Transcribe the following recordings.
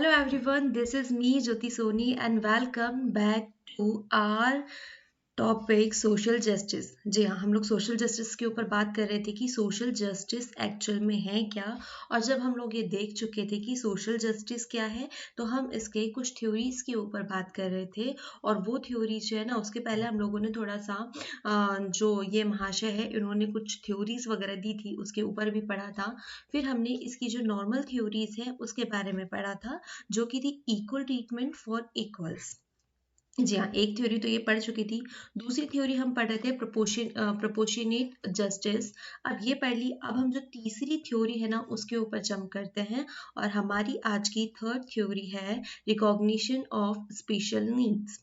Hello everyone, this is me Jyoti Soni and welcome back to our topic social justice. जी हाँ, हम लोग social justice के ऊपर बात कर रहे थे कि सोशल जस्टिस एक्चुअल में है क्या। और जब हम लोग ये देख चुके थे कि सोशल जस्टिस क्या है, तो हम इसके कुछ थ्योरीज के ऊपर बात कर रहे थे। और वो थ्योरीज जो है ना, उसके पहले हम लोगों ने थोड़ा सा जो ये महाशय है इन्होंने कुछ थ्योरीज वगैरह दी थी, उसके ऊपर भी पढ़ा था। फिर हमने इसकी जो नॉर्मल थ्योरीज है उसके बारे में पढ़ा था, जो कि थी इक्वल ट्रीटमेंट फॉर इक्वल्स। जी हाँ, एक थ्योरी तो ये पढ़ चुकी थी। दूसरी थ्योरी हम पढ़ रहे थे प्रोपोर्शनेट जस्टिस। अब ये पढ़ ली। अब हम जो तीसरी थ्योरी है ना उसके ऊपर जंप करते हैं, और हमारी आज की थर्ड थ्योरी है रिकॉग्निशन ऑफ स्पेशल नीड्स।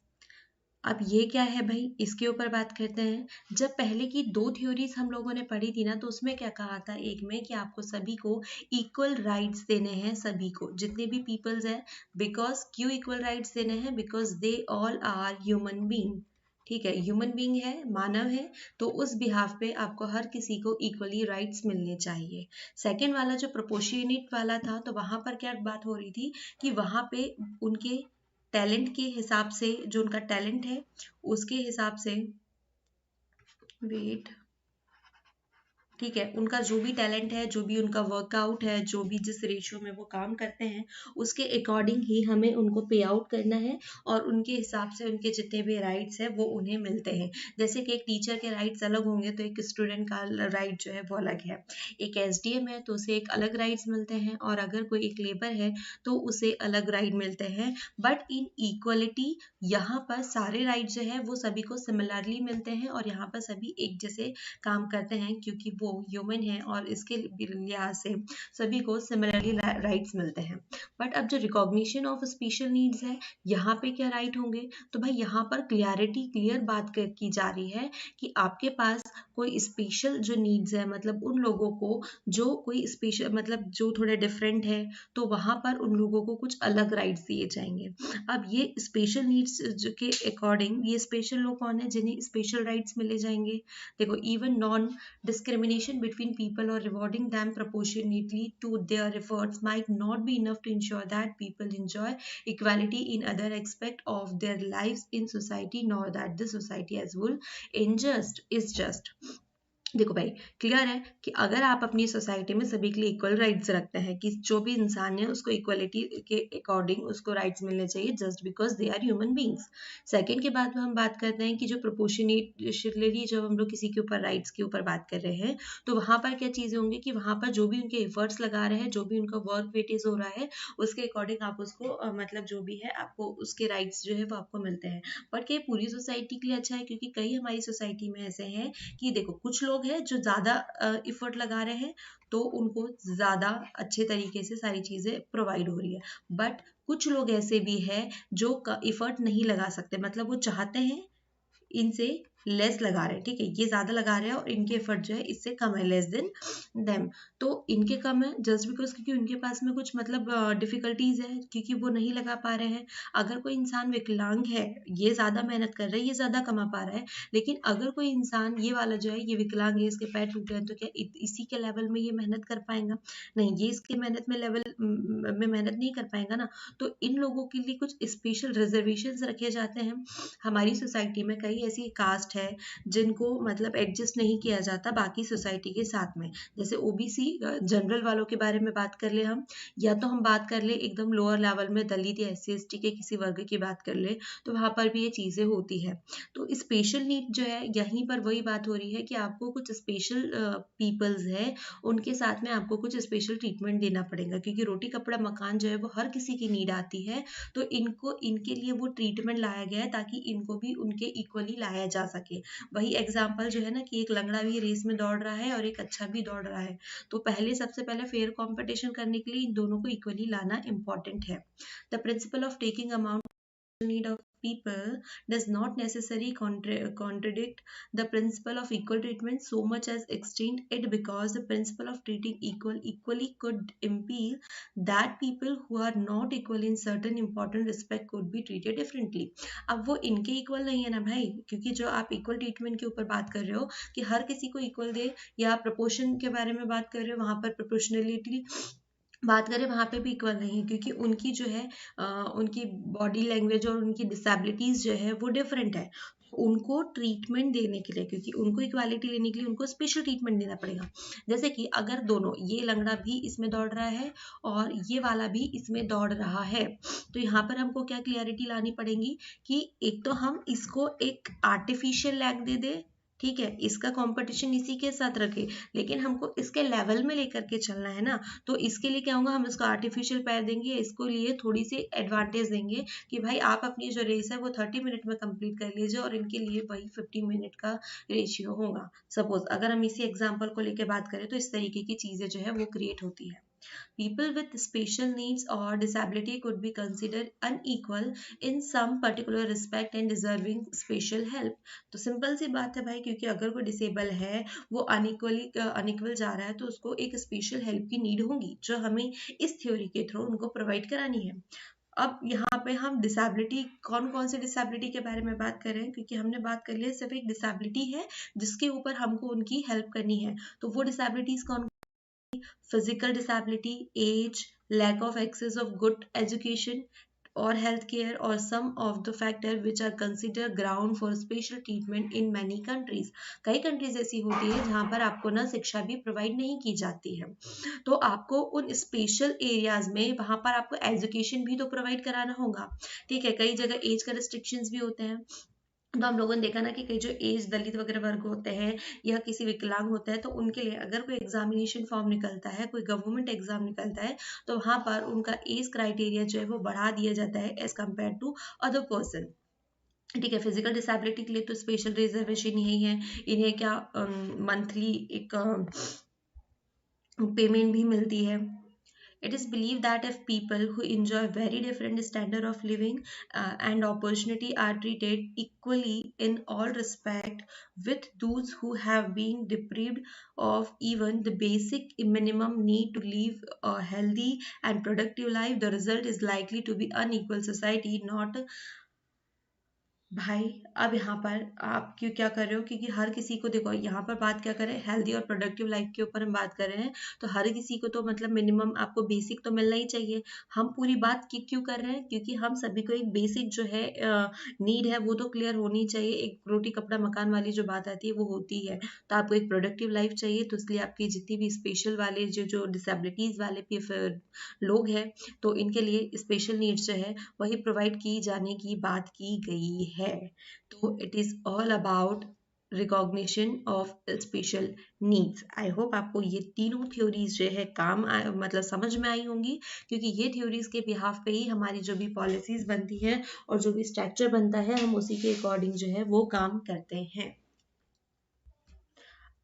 अब ये क्या है भाई, इसके ऊपर बात करते हैं। जब पहले की दो थ्योरीज हम लोगों ने पढ़ी थी ना, तो उसमें क्या कहा था, एक में कि आपको सभी को इक्वल राइट्स देने हैं, सभी को जितने भी पीपल्स हैं। बिकॉज क्यों इक्वल राइट्स देने हैं? Because they all are human being. ठीक है, ह्यूमन बीइंग है, मानव है, तो उस बिहाफ पे आपको हर किसी को इक्वली राइट्स मिलने चाहिए। सेकेंड वाला जो प्रोपोर्शनेट वाला था, तो वहां पर क्या बात हो रही थी कि वहां पे उनके टैलेंट के हिसाब से, जो उनका टैलेंट है उसके हिसाब से, वेट, ठीक है, उनका जो भी टैलेंट है, जो भी उनका वर्कआउट है, जो भी जिस रेशियो में वो काम करते हैं, उसके अकॉर्डिंग ही हमें उनको पे आउट करना है। और उनके हिसाब से उनके जितने भी राइट्स हैं वो उन्हें मिलते हैं। जैसे कि एक टीचर के राइट्स अलग होंगे, तो एक स्टूडेंट का राइट जो है वो अलग है। एक एसडीएम है तो उसे एक अलग राइट्स मिलते हैं, और अगर कोई एक लेबर है तो उसे अलग राइट मिलते हैं। बट इन इक्वलिटी यहाँ पर सारे राइट जो है वो सभी को सिमिलरली मिलते हैं, और यहाँ पर सभी एक जैसे काम करते हैं, क्योंकि वो ह्यूमन है और इसके लिहाज से सभी को सिमिलरली राइट्स मिलते हैं। बट अब जो रिकॉग्निशन ऑफ स्पेशल नीड्स है, यहाँ पे क्या राइट होंगे? तो भाई यहाँ पर क्लियर बात की जा रही है कि आपके पास कोई स्पेशल जो नीड्स है, मतलब उन लोगों को जो कोई स्पेशल, मतलब जो थोड़े डिफरेंट है, तो वहां पर उन लोगों को कुछ अलग राइट्स दिए जाएंगे। अब ये स्पेशल नीड्स के अकॉर्डिंग, ये स्पेशल लोग कौन है जिन्हें स्पेशल राइट्स मिले जाएंगे? देखो, even non discrimination between people or rewarding them proportionately to their efforts might not be enough to ensure that people enjoy equality in other aspect of their lives in society, nor that the society as whole is just। देखो भाई, clear है कि अगर आप अपनी society में सभी के लिए इक्वल राइट्स रखते हैं, कि जो भी इंसान है उसको इक्वलिटी के अकॉर्डिंग उसको राइट्स मिलने चाहिए, just because they are human beings. Second के बाद में हम बात करते हैं कि जो प्रोपोर्शनेटली जब हम लोग किसी के ऊपर राइट्स के ऊपर बात कर रहे हैं, तो वहां पर क्या चीजें होंगी कि वहां पर जो भी उनके एफर्ट्स लगा रहे हैं, जो भी उनका वर्क वेटेज हो रहा है, उसके अकॉर्डिंग आप उसको मतलब जो भी है आपको उसके राइट्स जो है वो आपको मिलते हैं। बट ये पूरी सोसाइटी के लिए अच्छा है, क्योंकि कई हमारी सोसाइटी में ऐसे हैं कि देखो, कुछ लोग हैं जो ज्यादा इफर्ट लगा रहे हैं, तो उनको ज्यादा अच्छे तरीके से सारी चीजें प्रोवाइड हो रही है। बट कुछ लोग ऐसे भी हैं जो इफर्ट नहीं लगा सकते, मतलब वो चाहते हैं इनसे लेस लगा रहे हैं, ठीक है, ये ज्यादा लगा रहे हैं और इनके एफर्ट जो है इससे कम है, लेस देन देम। तो इनके कम है जस्ट बिकॉज क्योंकि उनके पास में कुछ मतलब डिफिकल्टीज है, क्योंकि वो नहीं लगा पा रहे हैं। अगर कोई इंसान विकलांग है, ये ज्यादा मेहनत कर रहा है, ये ज्यादा कमा पा रहा है, लेकिन अगर कोई इंसान ये वाला जो है ये विकलांग है, इसके पैर टूटे हैं, तो क्या इसी के लेवल में ये मेहनत कर पाएगा? नहीं, ये इसके मेहनत में लेवल में मेहनत नहीं कर पाएगा ना। तो इन लोगों के लिए कुछ स्पेशल रिजर्वेशन रखे जाते हैं। हमारी सोसाइटी में कई ऐसी कास्ट है जिनको मतलब एडजस्ट नहीं किया जाता बाकी सोसाइटी के साथ में। जैसे ओबीसी जनरल वालों के बारे में बात कर ले हम, या तो हम बात कर ले एकदम लोअर लेवल में दलित या SC/ST के किसी वर्ग की बात कर ले, तो वहां पर भी ये चीजें होती है। तो स्पेशल नीड जो है, यहीं पर वही बात हो रही है कि आपको कुछ स्पेशल पीपल्स है, उनके साथ में आपको कुछ स्पेशल ट्रीटमेंट देना पड़ेगा, क्योंकि रोटी कपड़ा मकान जो है वो हर किसी की नीड आती है। तो इनको इनके लिए वो ट्रीटमेंट लाया गया है ताकि इनको भी उनके इक्वली लाया जा सके। वही एग्जाम्पल जो है ना, कि एक लंगड़ा भी रेस में दौड़ रहा है और एक अच्छा भी दौड़ रहा है, तो सबसे पहले फेयर कंपटीशन करने के लिए इन दोनों को इक्वली लाना इंपॉर्टेंट है। The principle of taking amount need of people does not necessarily contradict the principle of equal treatment so much as extend it, because the principle of treating equally could imply that people who are not equal in certain important respect could be treated differently। अब वो इनके equal नहीं है ना भाई, क्योंकि जो आप इक्वल ट्रीटमेंट के ऊपर बात कर रहे हो कि हर किसी को इक्वल दे, या प्रपोर्शन के बारे में बात कर रहे हो, वहां पर प्रोपोर्शनलिटी बात करें वहाँ पे भी इक्वल नहीं है, क्योंकि उनकी जो है उनकी बॉडी लैंग्वेज और उनकी डिसेबिलिटीज जो है वो डिफरेंट है। उनको ट्रीटमेंट देने के लिए, क्योंकि उनको इक्वालिटी लेने के लिए उनको स्पेशल ट्रीटमेंट देना पड़ेगा। जैसे कि अगर दोनों, ये लंगड़ा भी इसमें दौड़ रहा है और ये वाला भी इसमें दौड़ रहा है, तो यहाँ पर हमको क्या क्लियरिटी लानी पड़ेगी कि एक तो हम इसको एक आर्टिफिशियल लैग दे दे, ठीक है, इसका कंपटीशन इसी के साथ रखे, लेकिन हमको इसके लेवल में लेकर के चलना है ना। तो इसके लिए क्या होगा, हम इसको आर्टिफिशियल पैर देंगे, इसको लिए थोड़ी सी एडवांटेज देंगे कि भाई आप अपनी जो रेस है वो 30 मिनट में कंप्लीट कर लीजिए, और इनके लिए वही 50 मिनट का रेशियो होगा। सपोज अगर हम इसी एग्जाम्पल को लेकर बात करें तो इस तरीके की चीजें जो है वो क्रिएट होती है। People with special needs or disability could be considered unequal in some particular respect and deserving special help. तो सिंपल सी बात है भाई, क्योंकि अगर कोई डिसेबल है, वो अनइक्वल जा रहा है, तो उसको एक स्पेशल हेल्प की नीड होगी, जो हमें इस थ्योरी के थ्रू उनको प्रोवाइड करानी है। अब यहाँ पे हम डिसेबिलिटी, कौन कौन सी डिसेबिलिटी के बारे में बात कर रहे हैं, क्योंकि हमने बात कर लिया सिर्फ एक डिसेबिलिटी है जिसके ऊपर हमको उनकी हेल्प करनी है। तो वो डिसेबिलिटीज कौन, physical disability, age, lack of access of good education or healthcare, or some of the factors which are considered ground for special treatment in many countries. कई कंट्रीज ऐसी होती है जहाँ पर आपको ना शिक्षा भी प्रोवाइड नहीं की जाती है, तो आपको उन स्पेशल एरियाज में वहाँ पर आपको एजुकेशन भी तो प्रोवाइड कराना होगा। ठीक है, कई जगह एज का रिस्ट्रिक्शंस भी होते हैं, तो हम लोगों ने देखा ना कि कई जो एज दलित वगैरह वर्ग होते हैं या किसी विकलांग होता है, तो उनके लिए अगर कोई एग्जामिनेशन फॉर्म निकलता है, कोई गवर्नमेंट एग्जाम निकलता है, तो वहां पर उनका एज क्राइटेरिया जो है वो बढ़ा दिया जाता है as compared to other person. ठीक है, फिजिकल डिसेबिलिटी के लिए तो स्पेशल रिजर्वेशन ही है, इन्हें क्या मंथली एक पेमेंट भी मिलती है। It is believed that if people who enjoy very different standard of living and opportunity are treated equally in all respect with those who have been deprived of even the basic minimum need to live a healthy and productive life, the result is likely to be unequal society, not भाई। अब यहाँ पर आप क्यों क्या कर रहे हो, क्योंकि हर किसी को देखो, यहाँ पर बात क्या करें, हेल्दी और प्रोडक्टिव लाइफ के ऊपर हम बात कर रहे हैं, तो हर किसी को तो मतलब मिनिमम आपको बेसिक तो मिलना ही चाहिए। हम पूरी बात क्यों कर रहे हैं, क्योंकि हम सभी को एक बेसिक जो है नीड है वो तो क्लियर होनी चाहिए। एक रोटी कपड़ा मकान वाली जो बात आती है वो होती है, तो आपको एक प्रोडक्टिव लाइफ चाहिए, तो इसलिए आपकी जितनी भी स्पेशल वाले जो डिसेबिलिटीज वाले लोग हैं, तो इनके लिए स्पेशल नीड्स जो है वही प्रोवाइड की जाने की बात की गई है। तो it is all about recognition of special needs. I hope आपको ये तीनों थ्योरीज जो है मतलब समझ में आई होंगी, क्योंकि ये थ्योरीज के बिहाफ पे ही हमारी जो भी पॉलिसीज बनती है और जो भी स्ट्रक्चर बनता है, हम उसी के अकॉर्डिंग जो है वो काम करते हैं।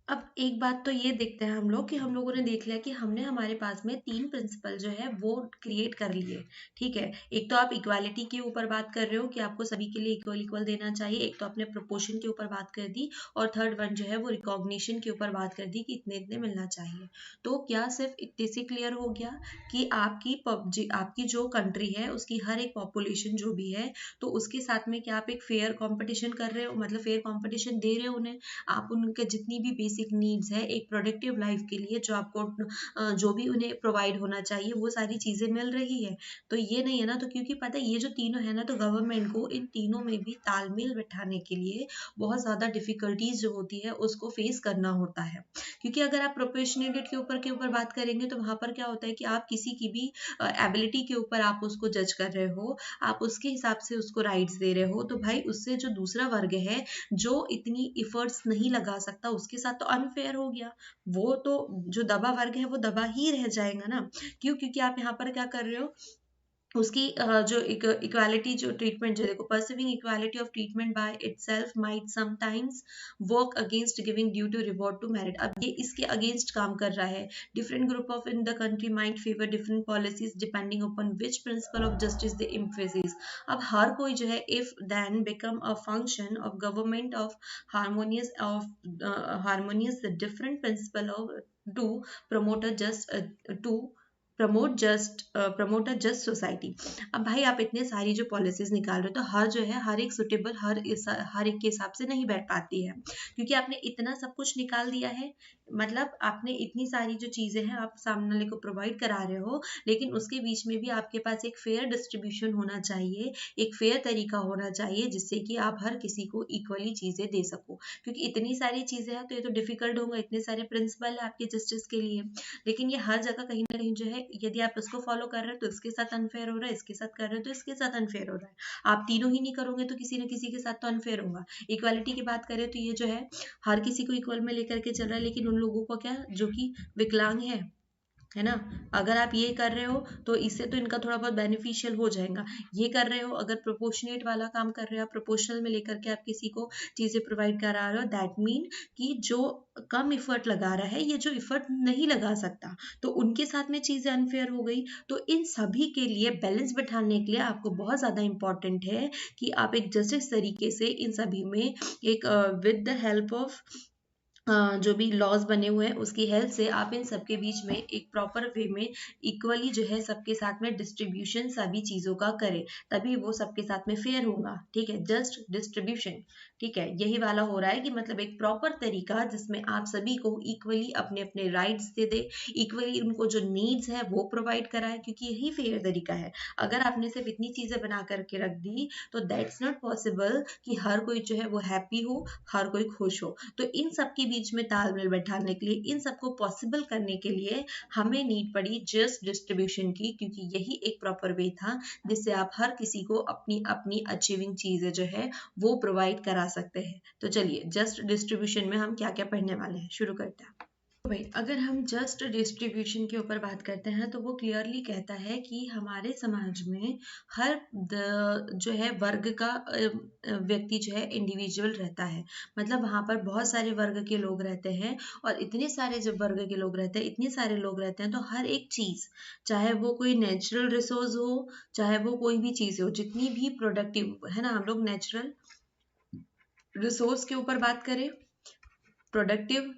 अब एक बात तो ये देखते हैं हम लोग कि हम लोगों ने देख लिया कि हमने हमारे पास में 3 प्रिंसिपल जो है वो क्रिएट कर लिए। ठीक है, एक तो आप इक्वालिटी के ऊपर बात कर रहे हो कि आपको सभी के लिए इक्वल इक्वल देना चाहिए, एक तो आपने प्रोपोर्शन के ऊपर बात कर दी, और थर्ड वन जो है वो रिकॉग्निशन के ऊपर बात कर दी कि इतने इतने मिलना चाहिए। तो क्या सिर्फ इतने से क्लियर हो गया कि आपकी जो कंट्री है उसकी हर एक पॉपुलेशन जो भी है, तो उसके साथ में क्या आप एक फेयर कॉम्पिटिशन कर रहे हो, मतलब फेयर कॉम्पिटिशन दे रहे हो उन्हें, आप उनके जितनी भी बेसिक नीड्स है एक प्रोडक्टिव लाइफ के लिए जो आपको जो भी उन्हें प्रोवाइड होना चाहिए वो सारी चीजें मिल रही है। तो ये नहीं है ना, तो क्योंकि पता है ये जो तीनों है ना, तो गवर्नमेंट को इन तीनों में भी तालमेल बिठाने के लिए बहुत ज्यादा डिफिकल्टीज जो होती है उसको फेस करना होता है। क्योंकि अगर आप प्रोपोर्शनेटेड के ऊपर बात करेंगे, तो वहां पर क्या होता है कि आप किसी की भी एबिलिटी के ऊपर आप उसको जज कर रहे हो, आप उसके हिसाब से उसको राइट्स दे रहे हो, तो भाई उससे जो दूसरा वर्ग है जो इतनी इफर्ट्स नहीं लगा सकता, उसके साथ तो अनफेयर हो गया। वो तो जो दबा वर्ग है वो दबा ही रह जाएगा ना। क्यों, क्योंकि आप यहाँ पर क्या कर रहे हो, उसकी जो इक्वालिटी जो ट्रीटमेंट जो देखो, perceiving equality of treatment by itself might sometimes work against giving due to reward to merit. अब ये इसके अगेंस्ट काम कर रहा है। Different group of in the country might favour different policies depending upon which principle of justice they emphasis. अब हर कोई जो है if then become a function of government of harmonious the different principle of to promote a just to promote a just society. अब भाई आप इतने सारी जो पॉलिसीज निकाल रहे हो तो हर जो है हर एक सुटेबल हर एक के हिसाब से नहीं बैठ पाती है, क्योंकि आपने इतना सब कुछ निकाल दिया है। मतलब आपने इतनी सारी जो चीजें हैं आप सामने वाले को प्रोवाइड करा रहे हो, लेकिन उसके बीच में भी आपके पास एक फेयर डिस्ट्रीब्यूशन होना चाहिए, एक फेयर तरीका होना चाहिए जिससे कि आप हर किसी को इक्वली चीजें दे सको। क्योंकि इतनी सारी चीजें हैं तो ये तो डिफिकल्ट होगा, इतने सारे प्रिंसिपल है आपके जस्टिस के लिए, लेकिन ये हर जगह कहीं ना कहीं जो है यदि आप इसको फॉलो कर रहे हो तो इसके साथ अनफेयर हो रहा है, इसके साथ कर रहे हो तो इसके साथ अनफेयर हो रहा है। आप तीनों ही नहीं करोगे तो किसी न किसी के साथ तो अनफेयर होगा। इक्वालिटी की बात करें तो ये जो है हर किसी को इक्वल में लेकर के चल रहा है, लेकिन उन लोगों को क्या जो कि विकलांग है ना, अगर आप ये कर रहे हो तो इससे तो इनका थोड़ा बहुत बेनिफिशियल हो जाएगा। ये कर रहे हो अगर प्रोपोर्शनेट वाला काम कर रहे हो, प्रोपोर्शनल में लेकर के आप किसी को चीजें प्रोवाइड करा रहे हो, दैट मीन कि जो कम इफर्ट लगा रहा है, ये जो इफर्ट नहीं लगा सकता, तो उनके साथ में चीजें अनफेयर हो गई। तो इन सभी के लिए बैलेंस बिठाने के लिए आपको बहुत ज्यादा इंपॉर्टेंट है कि आप एक जस्टिस तरीके से इन सभी में एक विद द हेल्प ऑफ जो भी लॉज बने हुए हैं उसकी हेल्प से आप इन सबके बीच में एक प्रॉपर वे में इक्वली जो है सबके साथ में डिस्ट्रीब्यूशन सभी चीजों का करें, तभी वो सबके साथ में फेयर होगा। ठीक है, जस्ट डिस्ट्रीब्यूशन, ठीक है, यही वाला हो रहा है कि मतलब एक प्रॉपर तरीका जिसमें आप सभी को इक्वली अपने अपने राइट्स दे दे, इक्वली उनको जो नीड्स है वो प्रोवाइड कराए, क्योंकि यही फेयर तरीका है। अगर आपने सिर्फ इतनी चीजें बना करके रख दी तो दैट्स नॉट पॉसिबल कि हर कोई जो है वो हैप्पी हो, हर कोई खुश हो। तो इन सबके बीच में तालमेल बैठाने के लिए, इन सबको पॉसिबल करने के लिए हमें नीड पड़ी जस्ट डिस्ट्रीब्यूशन की, क्योंकि यही एक प्रॉपर वे था जिससे आप हर किसी को अपनी अपनी अचीविंग चीजें जो है वो प्रोवाइड करा सकते हैं। तो चलिए जस्ट डिस्ट्रीब्यूशन में हम क्या क्या पढ़ने वाले हैं, शुरू करते हैं। तो भाई अगर हम जस्ट डिस्ट्रीब्यूशन के ऊपर बात करते हैं तो वो क्लियरली कहता है कि हमारे समाज में हर जो है वर्ग का व्यक्ति जो है इंडिविजुअल रहता है। मतलब वहाँ पर बहुत सारे वर्ग के लोग रहते हैं, और इतने सारे जब वर्ग के लोग रहते हैं, इतने सारे लोग रहते हैं, तो हर एक चीज, चाहे वो कोई नेचुरल रिसोर्स हो, चाहे वो कोई भी चीज हो, जितनी भी प्रोडक्टिव है ना, हम लोग नेचुरल रिसोर्स के ऊपर बात करें, प्रोडक्टिव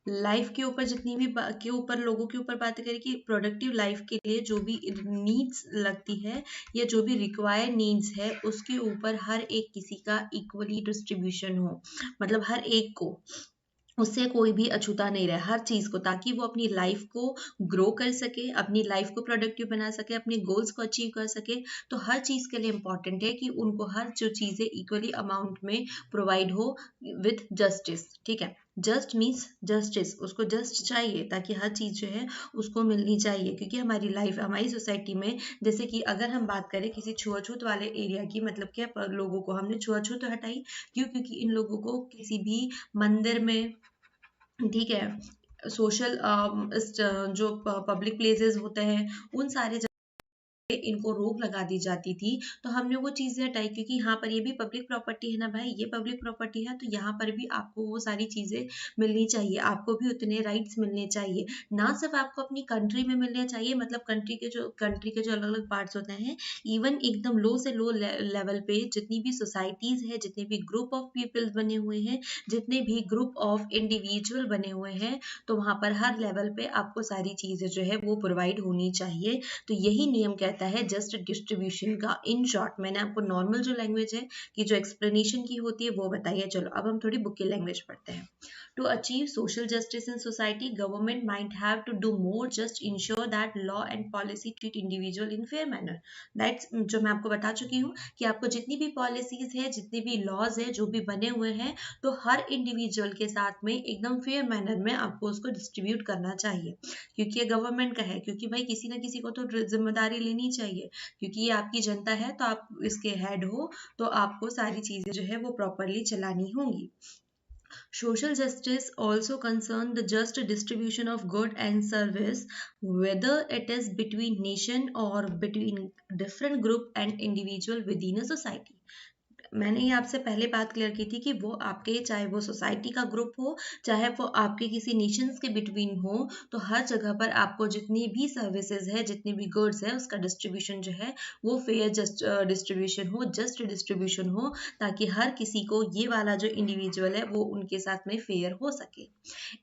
लाइफ के ऊपर जितनी भी के ऊपर लोगों के ऊपर बात करें कि प्रोडक्टिव लाइफ के लिए जो भी नीड्स लगती है या जो भी रिक्वायर्ड नीड्स है उसके ऊपर हर एक किसी का इक्वली डिस्ट्रीब्यूशन हो। मतलब हर एक को, उससे कोई भी अछूता नहीं रहे हर चीज को, ताकि वो अपनी लाइफ को ग्रो कर सके, अपनी लाइफ को प्रोडक्टिव बना सके, अपने गोल्स को अचीव कर सके। तो हर चीज के लिए इंपॉर्टेंट है कि उनको हर जो चीजें इक्वली अमाउंट में प्रोवाइड हो विथ जस्टिस। ठीक है, जस्ट मीन्स जस्टिस, उसको जस्ट चाहिए ताकि हर चीज जो है उसको मिलनी चाहिए। क्योंकि हमारी लाइफ, हमारी सोसाइटी में, जैसे कि अगर हम बात करें किसी छुआछूत वाले एरिया की, मतलब क्या लोगों को हमने छुआछूत हटाई, क्यों? क्योंकि इन लोगों को किसी भी मंदिर में, ठीक है, सोशल जो पब्लिक प्लेसेस होते हैं उन सारे इनको रोक लगा दी जाती थी। तो हमने वो चीजें हटाई, क्योंकि यहाँ पर ये भी पब्लिक प्रॉपर्टी है ना भाई, ये पब्लिक प्रॉपर्टी है तो यहाँ पर भी आपको वो सारी चीजें मिलनी चाहिए, आपको भी उतने राइट्स मिलने चाहिए। ना सिर्फ आपको अपनी कंट्री में मिलने चाहिए, मतलब कंट्री के जो अलग अलग पार्ट्स होते हैं, इवन एकदम लो से लो लेवल पे जितनी भी सोसाइटीज है, जितने भी ग्रुप ऑफ पीपल्स बने हुए हैं, जितने भी ग्रुप ऑफ इंडिविजुअल बने हुए हैं, तो वहां पर हर लेवल पे आपको सारी चीजें जो है वो प्रोवाइड होनी चाहिए। तो यही नियम कहता है जस्ट डिस्ट्रीब्यूशन का। इन शॉर्ट मैंने आपको नॉर्मल जो लैंग्वेज है कि जो एक्सप्लेनेशन की होती है वो बताइए। चलो अब हम थोड़ी बुक की लैंग्वेज पढ़ते हैं। To achieve social justice in society, government might have to do more, just ensure that law and policy treat individual in fair manner. That's जो मैं आपको बता चुकी हूँ कि आपको जितनी भी पॉलिसीज है, जितने भी लॉज है, जो भी बने हुए हैं, तो हर इंडिविजुअल के साथ में एकदम फेयर मैनर में आपको उसको डिस्ट्रीब्यूट करना चाहिए। क्योंकि ये गवर्नमेंट का है, क्योंकि भाई किसी ना किसी को तो जिम्मेदारी लेनी चाहिए, क्योंकि ये आपकी जनता है, तो आप इसके हेड हो, तो आपको सारी चीजें जो है वो प्रॉपरली चलानी होंगी। Social justice also concerns the just distribution of good and service, whether it is between nation or between different group and individual within a society. मैंने ये आपसे पहले बात क्लियर की थी कि वो आपके, चाहे वो सोसाइटी का ग्रुप हो, चाहे वो आपके किसी नेशंस के बिटवीन हो, तो हर जगह पर आपको जितनी भी सर्विसेज है, जितनी भी गुड्स है, उसका डिस्ट्रीब्यूशन जो है वो फेयर जस्ट डिस्ट्रीब्यूशन हो, जस्ट डिस्ट्रीब्यूशन हो, ताकि हर किसी को ये वाला जो इंडिविजुअल है वो उनके साथ में फेयर हो सके.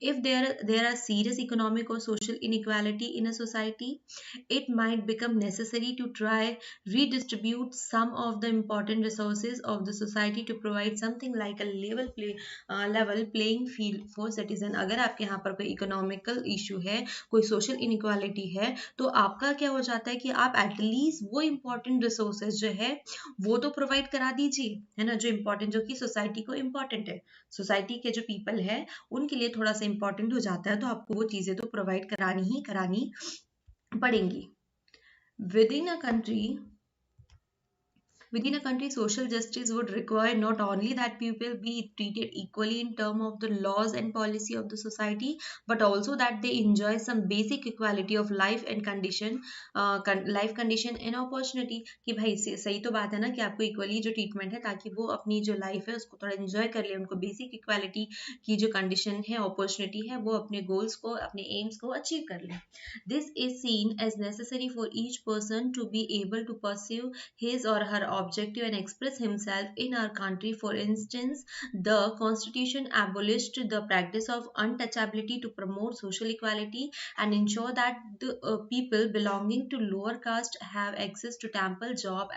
If there are serious economic or social inequality in a society, it might become necessary to try redistribute some of the important resources of the society to provide something like a level playing field for citizen. अगर आपके यहाँ पर कोई economical issue है, कोई social inequality है, तो आपका क्या हो जाता है कि आप एटलीस्ट वो इम्पोर्टेंट रिसोर्सेज जो है वो तो प्रोवाइड करा दीजिए, है ना, जो इम्पोर्टेंट, जो कि सोसाइटी को इम्पोर्टेंट है, सोसाइटी के जो पीपल है उनके लिए थोड़ा सा इम्पोर्टेंट हो जाता है, तो आपको वो चीजें तो प्रोवाइड करानी पड़ेंगी. Within a country, social justice would require not only that people be treated equally in terms of the laws and policy of the society, but also that they enjoy some basic equality of life and condition, life condition and opportunity. कि भाई सही तो बात है ना कि आपको equally जो ट्रीटमेंट है, ताकि वो अपनी जो लाइफ है उसको थोड़ा एंजॉय कर ले, उनको बेसिक इक्वालिटी की जो कंडीशन है, अपॉर्चुनिटी है, वो अपने गोल्स को, अपने एम्स को अचीव कर ले. This is seen as necessary for each person to be able to pursue his or her objective and express himself in our country. For instance, the constitution abolished the practice of untouchability to promote social equality and ensure that the people belonging to lower caste have access to temple, job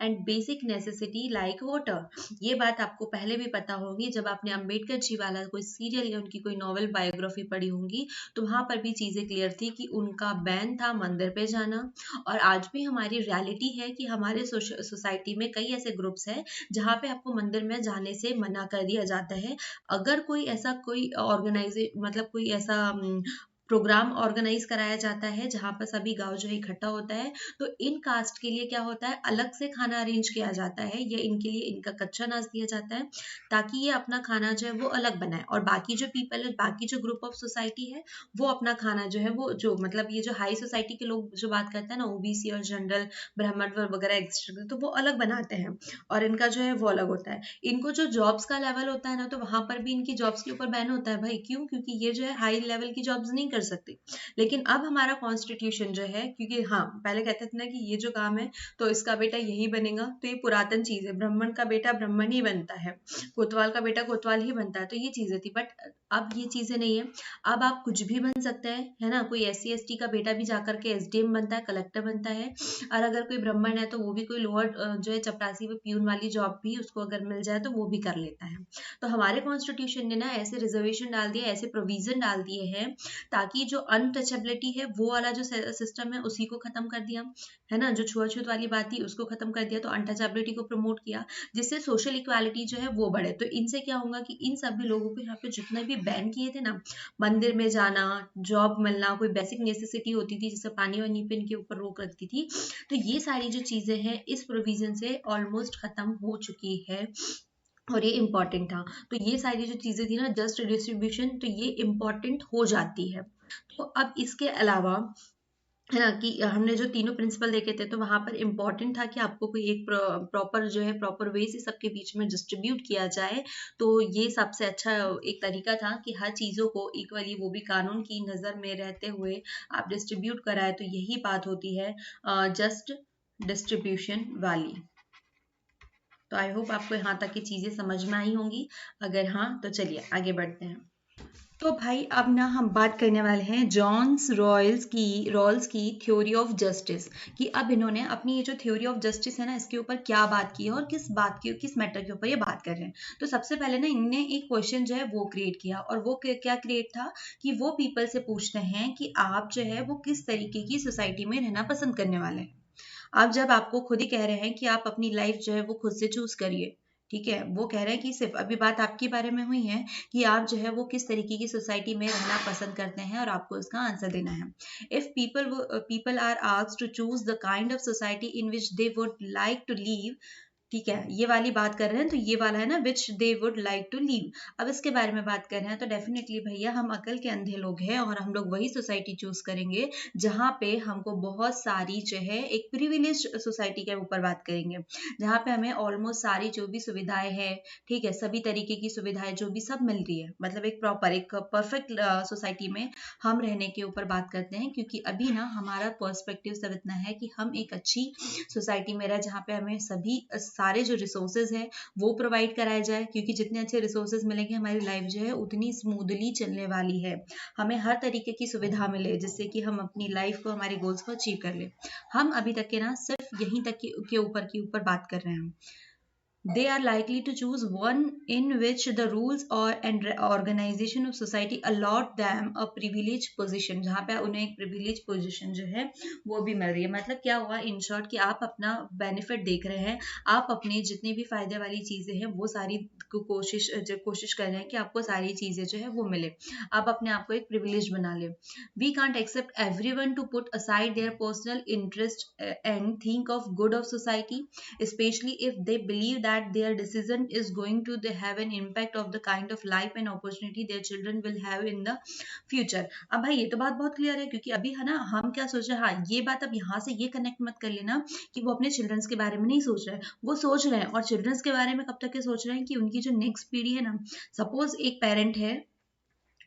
and basic necessity like water. ये बात आपको पहले भी पता होगी, जब आपने अंबेडकर जी वाला कोई सीरियल या उनकी कोई नॉवल बायोग्राफी पढ़ी होंगी, तो वहां पर भी चीजें क्लियर थी कि उनका बैन था मंदिर पे जाना. और आज भी हमारी रियलिटी है कि हमारे सोसाइटी में कई ऐसे ग्रुप्स हैं जहाँ पे आपको मंदिर में जाने से मना कर दिया जाता है. अगर कोई ऐसा कोई मतलब कोई ऐसा प्रोग्राम ऑर्गेनाइज कराया जाता है जहाँ पर सभी गांव जो है इकट्ठा होता है, तो इन कास्ट के लिए क्या होता है, अलग से खाना अरेंज किया जाता है, या इनके लिए इनका कच्चा अनाज दिया जाता है, ताकि ये अपना खाना जो है वो अलग बनाए, और बाकी जो पीपल है, बाकी जो ग्रुप ऑफ सोसाइटी है, वो अपना खाना जो है वो, जो मतलब ये जो हाई सोसाइटी के लोग जो बात करते हैं ना, ओबीसी और जनरल, ब्राह्मण वगैरह एक्स्ट्रा, तो वो अलग बनाते हैं और इनका जो है वो अलग होता है. इनको जो जॉब्स का लेवल होता है ना, तो वहां पर भी इनकी जॉब्स के ऊपर बैन होता है. भाई क्यों? क्योंकि ये जो है हाई लेवल की जॉब्स नहीं कर सकते. लेकिन अब हमारा कॉन्स्टिट्यूशन जो है, क्योंकि हाँ पहले कहते थे ना कि ये जो काम है तो इसका बेटा यही बनेगा, तो ये पुरातन चीज है, ब्राह्मण का बेटा ब्राह्मण ही बनता है, कोतवाल का बेटा कोतवाल ही बनता है, तो ये चीजें थी. बट अब ये चीजें नहीं है, अब आप कुछ भी बन सकते हैं, है ना. कोई SC ST का बेटा भी जाकर के SDM बनता है, कलेक्टर बनता है, और अगर कोई ब्राह्मण है तो वो भी कोई लोअर जो है चपरासी व प्यून वाली जॉब भी उसको अगर मिल जाए तो वो भी कर लेता है. तो हमारे कॉन्स्टिट्यूशन ने ना ऐसे रिजर्वेशन डाल दिया, ऐसे प्रोविजन डाल दिए हैं, ताकि जो अनटचेबिलिटी है वो वाला जो सिस्टम है उसी को खत्म कर दिया, है ना. जो छुआछूत वाली बात थी उसको खत्म कर दिया, तो अनटचेबिलिटी को प्रमोट किया, जिससे सोशल इक्वालिटी जो है वो बढ़े. तो इनसे क्या होगा कि इन सभी लोगों को यहाँ पे जितने भी बैन किए थे ना, मंदिर में जाना, जॉब मिलना, कोई बेसिक नेसेसिटी होती थी जैसे पानी वानी पे इनके ऊपर रोक रखती थी, तो ये सारी जो चीजें हैं इस प्रोविजन से ऑलमोस्ट खत्म हो चुकी है, और ये इम्पॉर्टेंट था. तो ये सारी जो चीजें थी ना, जस्ट डिस्ट्रीब्यूशन, तो ये इम्पॉर्टेंट हो जाती है. तो अब इसके अलावा है ना कि हमने जो तीनों प्रिंसिपल देखे थे, तो वहां पर इम्पोर्टेंट था कि आपको कोई एक प्रॉपर जो है प्रॉपर वे से सबके बीच में डिस्ट्रीब्यूट किया जाए. तो ये सबसे अच्छा एक तरीका था कि हर चीजों को इक्वली, वो भी कानून की नजर में रहते हुए आप डिस्ट्रीब्यूट कराए. तो यही बात होती है जस्ट डिस्ट्रीब्यूशन वाली. तो आई होप आपको यहाँ तक की चीजें समझ में आई होंगी. अगर हाँ तो चलिए आगे बढ़ते हैं. तो भाई अब ना हम बात करने वाले हैं जॉन्स रॉल्स की थ्योरी ऑफ जस्टिस, कि अब इन्होंने अपनी ये जो थ्योरी ऑफ जस्टिस है ना, इसके ऊपर क्या बात की है और किस मैटर के ऊपर ये बात कर रहे हैं. तो सबसे पहले ना इनने एक क्वेश्चन जो है वो क्रिएट किया, और वो क्या क्रिएट था कि वो पीपल से पूछते हैं कि आप जो है वो किस तरीके की सोसाइटी में रहना पसंद करने वाले हैं. अब जब आपको खुद ही कह रहे हैं कि आप अपनी लाइफ जो है वो खुद से चूज करिए, ठीक है, वो कह रहे हैं कि सिर्फ अभी बात आपके बारे में हुई है कि आप जो है वो किस तरीके की सोसाइटी में रहना पसंद करते हैं और आपको इसका आंसर देना है. If people are asked to choose the kind of society in which they would like to live, ठीक है, ये वाली बात कर रहे हैं, तो ये वाला है ना which they would like to leave. अब इसके बारे में बात कर रहे हैं तो डेफिनेटली भैया हम अकल के अंधे लोग हैं और हम लोग वही सोसाइटी चूज करेंगे जहाँ पे हमको बहुत सारी जो है एक प्रिविलेज सोसाइटी के ऊपर बात करेंगे, जहाँ पे हमें ऑलमोस्ट सारी जो भी सुविधाएं हैं, ठीक है, सभी तरीके की सुविधाएं जो भी सब मिल रही है, मतलब एक प्रॉपर एक परफेक्ट सोसाइटी में हम रहने के ऊपर बात करते हैं। क्योंकि अभी ना हमारा पर्सपेक्टिव सब इतना है कि हम एक अच्छी सोसाइटी में रहे जहाँ पे हमें सभी सारे जो रिसोर्सेज है वो प्रोवाइड कराए जाए, क्योंकि जितने अच्छे रिसोर्सेज मिलेंगे हमारी लाइफ जो है उतनी स्मूथली चलने वाली है, हमें हर तरीके की सुविधा मिले जिससे कि हम अपनी लाइफ को हमारे गोल्स को अचीव कर ले। हम अभी तक के ना सिर्फ यहीं तक के ऊपर बात कर रहे हैं। They are likely to choose one in which the rules or and organization of society allot them a privileged position, जहाँ पे उन्हें एक privileged position जो है वो भी मिल रही है। मतलब क्या हुआ इन शॉर्ट कि आप अपना बेनिफिट देख रहे हैं, आप अपने जितनी भी फायदे वाली चीजें हैं वो सारी कोशिश कर रहे हैं कि आपको सारी चीजें जो है वो मिले, आप अपने आप को एक प्रिविलेज बना ले। We can't expect everyone to put aside their personal interest and think of good of society, especially if they believe that their decision is going to have an impact of the kind of life and opportunity their children will have in the future। अब भाई ये तो बात बहुत clear है, क्योंकि अभी है ना हम क्या सोच रहे हैं, हाँ ये बात अब यहाँ से ये कनेक्ट मत कर लेना कि वो अपने चिल्ड्रंस के बारे में नहीं सोच रहे हैं, वो सोच रहे हैं। और चिल्ड्रंस के बारे में कब तक के सोच रहे हैं कि उनकी जो नेक्स्ट पीढ़ी है ना, सपोज एक पेरेंट है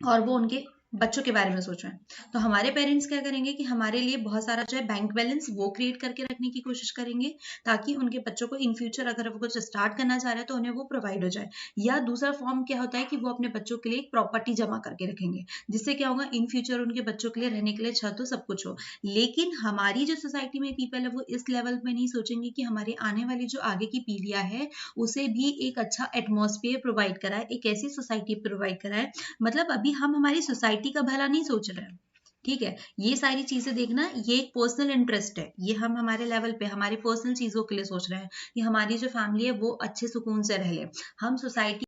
और वो उनके बच्चों के बारे में सोच रहे हैं, तो हमारे पेरेंट्स क्या करेंगे कि हमारे लिए बहुत सारा जो है बैंक बैलेंस वो क्रिएट करके रखने की कोशिश करेंगे, ताकि उनके बच्चों को इन फ्यूचर अगर वो कुछ स्टार्ट करना चाह रहे हैं तो उन्हें वो प्रोवाइड हो जाए। या दूसरा फॉर्म क्या होता है कि वो अपने बच्चों के लिए एक प्रॉपर्टी जमा करके रखेंगे, जिससे क्या होगा इन फ्यूचर उनके बच्चों के लिए रहने के लिए छत हो, सब कुछ हो। लेकिन हमारी जो सोसाइटी में पीपल है वो इस लेवल पे नहीं सोचेंगे कि हमारे आने वाली जो आगे की पीढ़ियां है उसे भी एक अच्छा एटमॉस्फेयर प्रोवाइड कराए, एक ऐसी सोसाइटी प्रोवाइड कराए। मतलब अभी हम हमारी सोसाइटी का भला नहीं सोच रहे हैं, ठीक है। ये सारी चीजें देखना, ये एक पर्सनल इंटरेस्ट है, ये हम हमारे लेवल पे हमारी पर्सनल चीजों के लिए सोच रहे हैं कि हमारी जो फैमिली है वो अच्छे सुकून से रह ले। हम सोसाइटी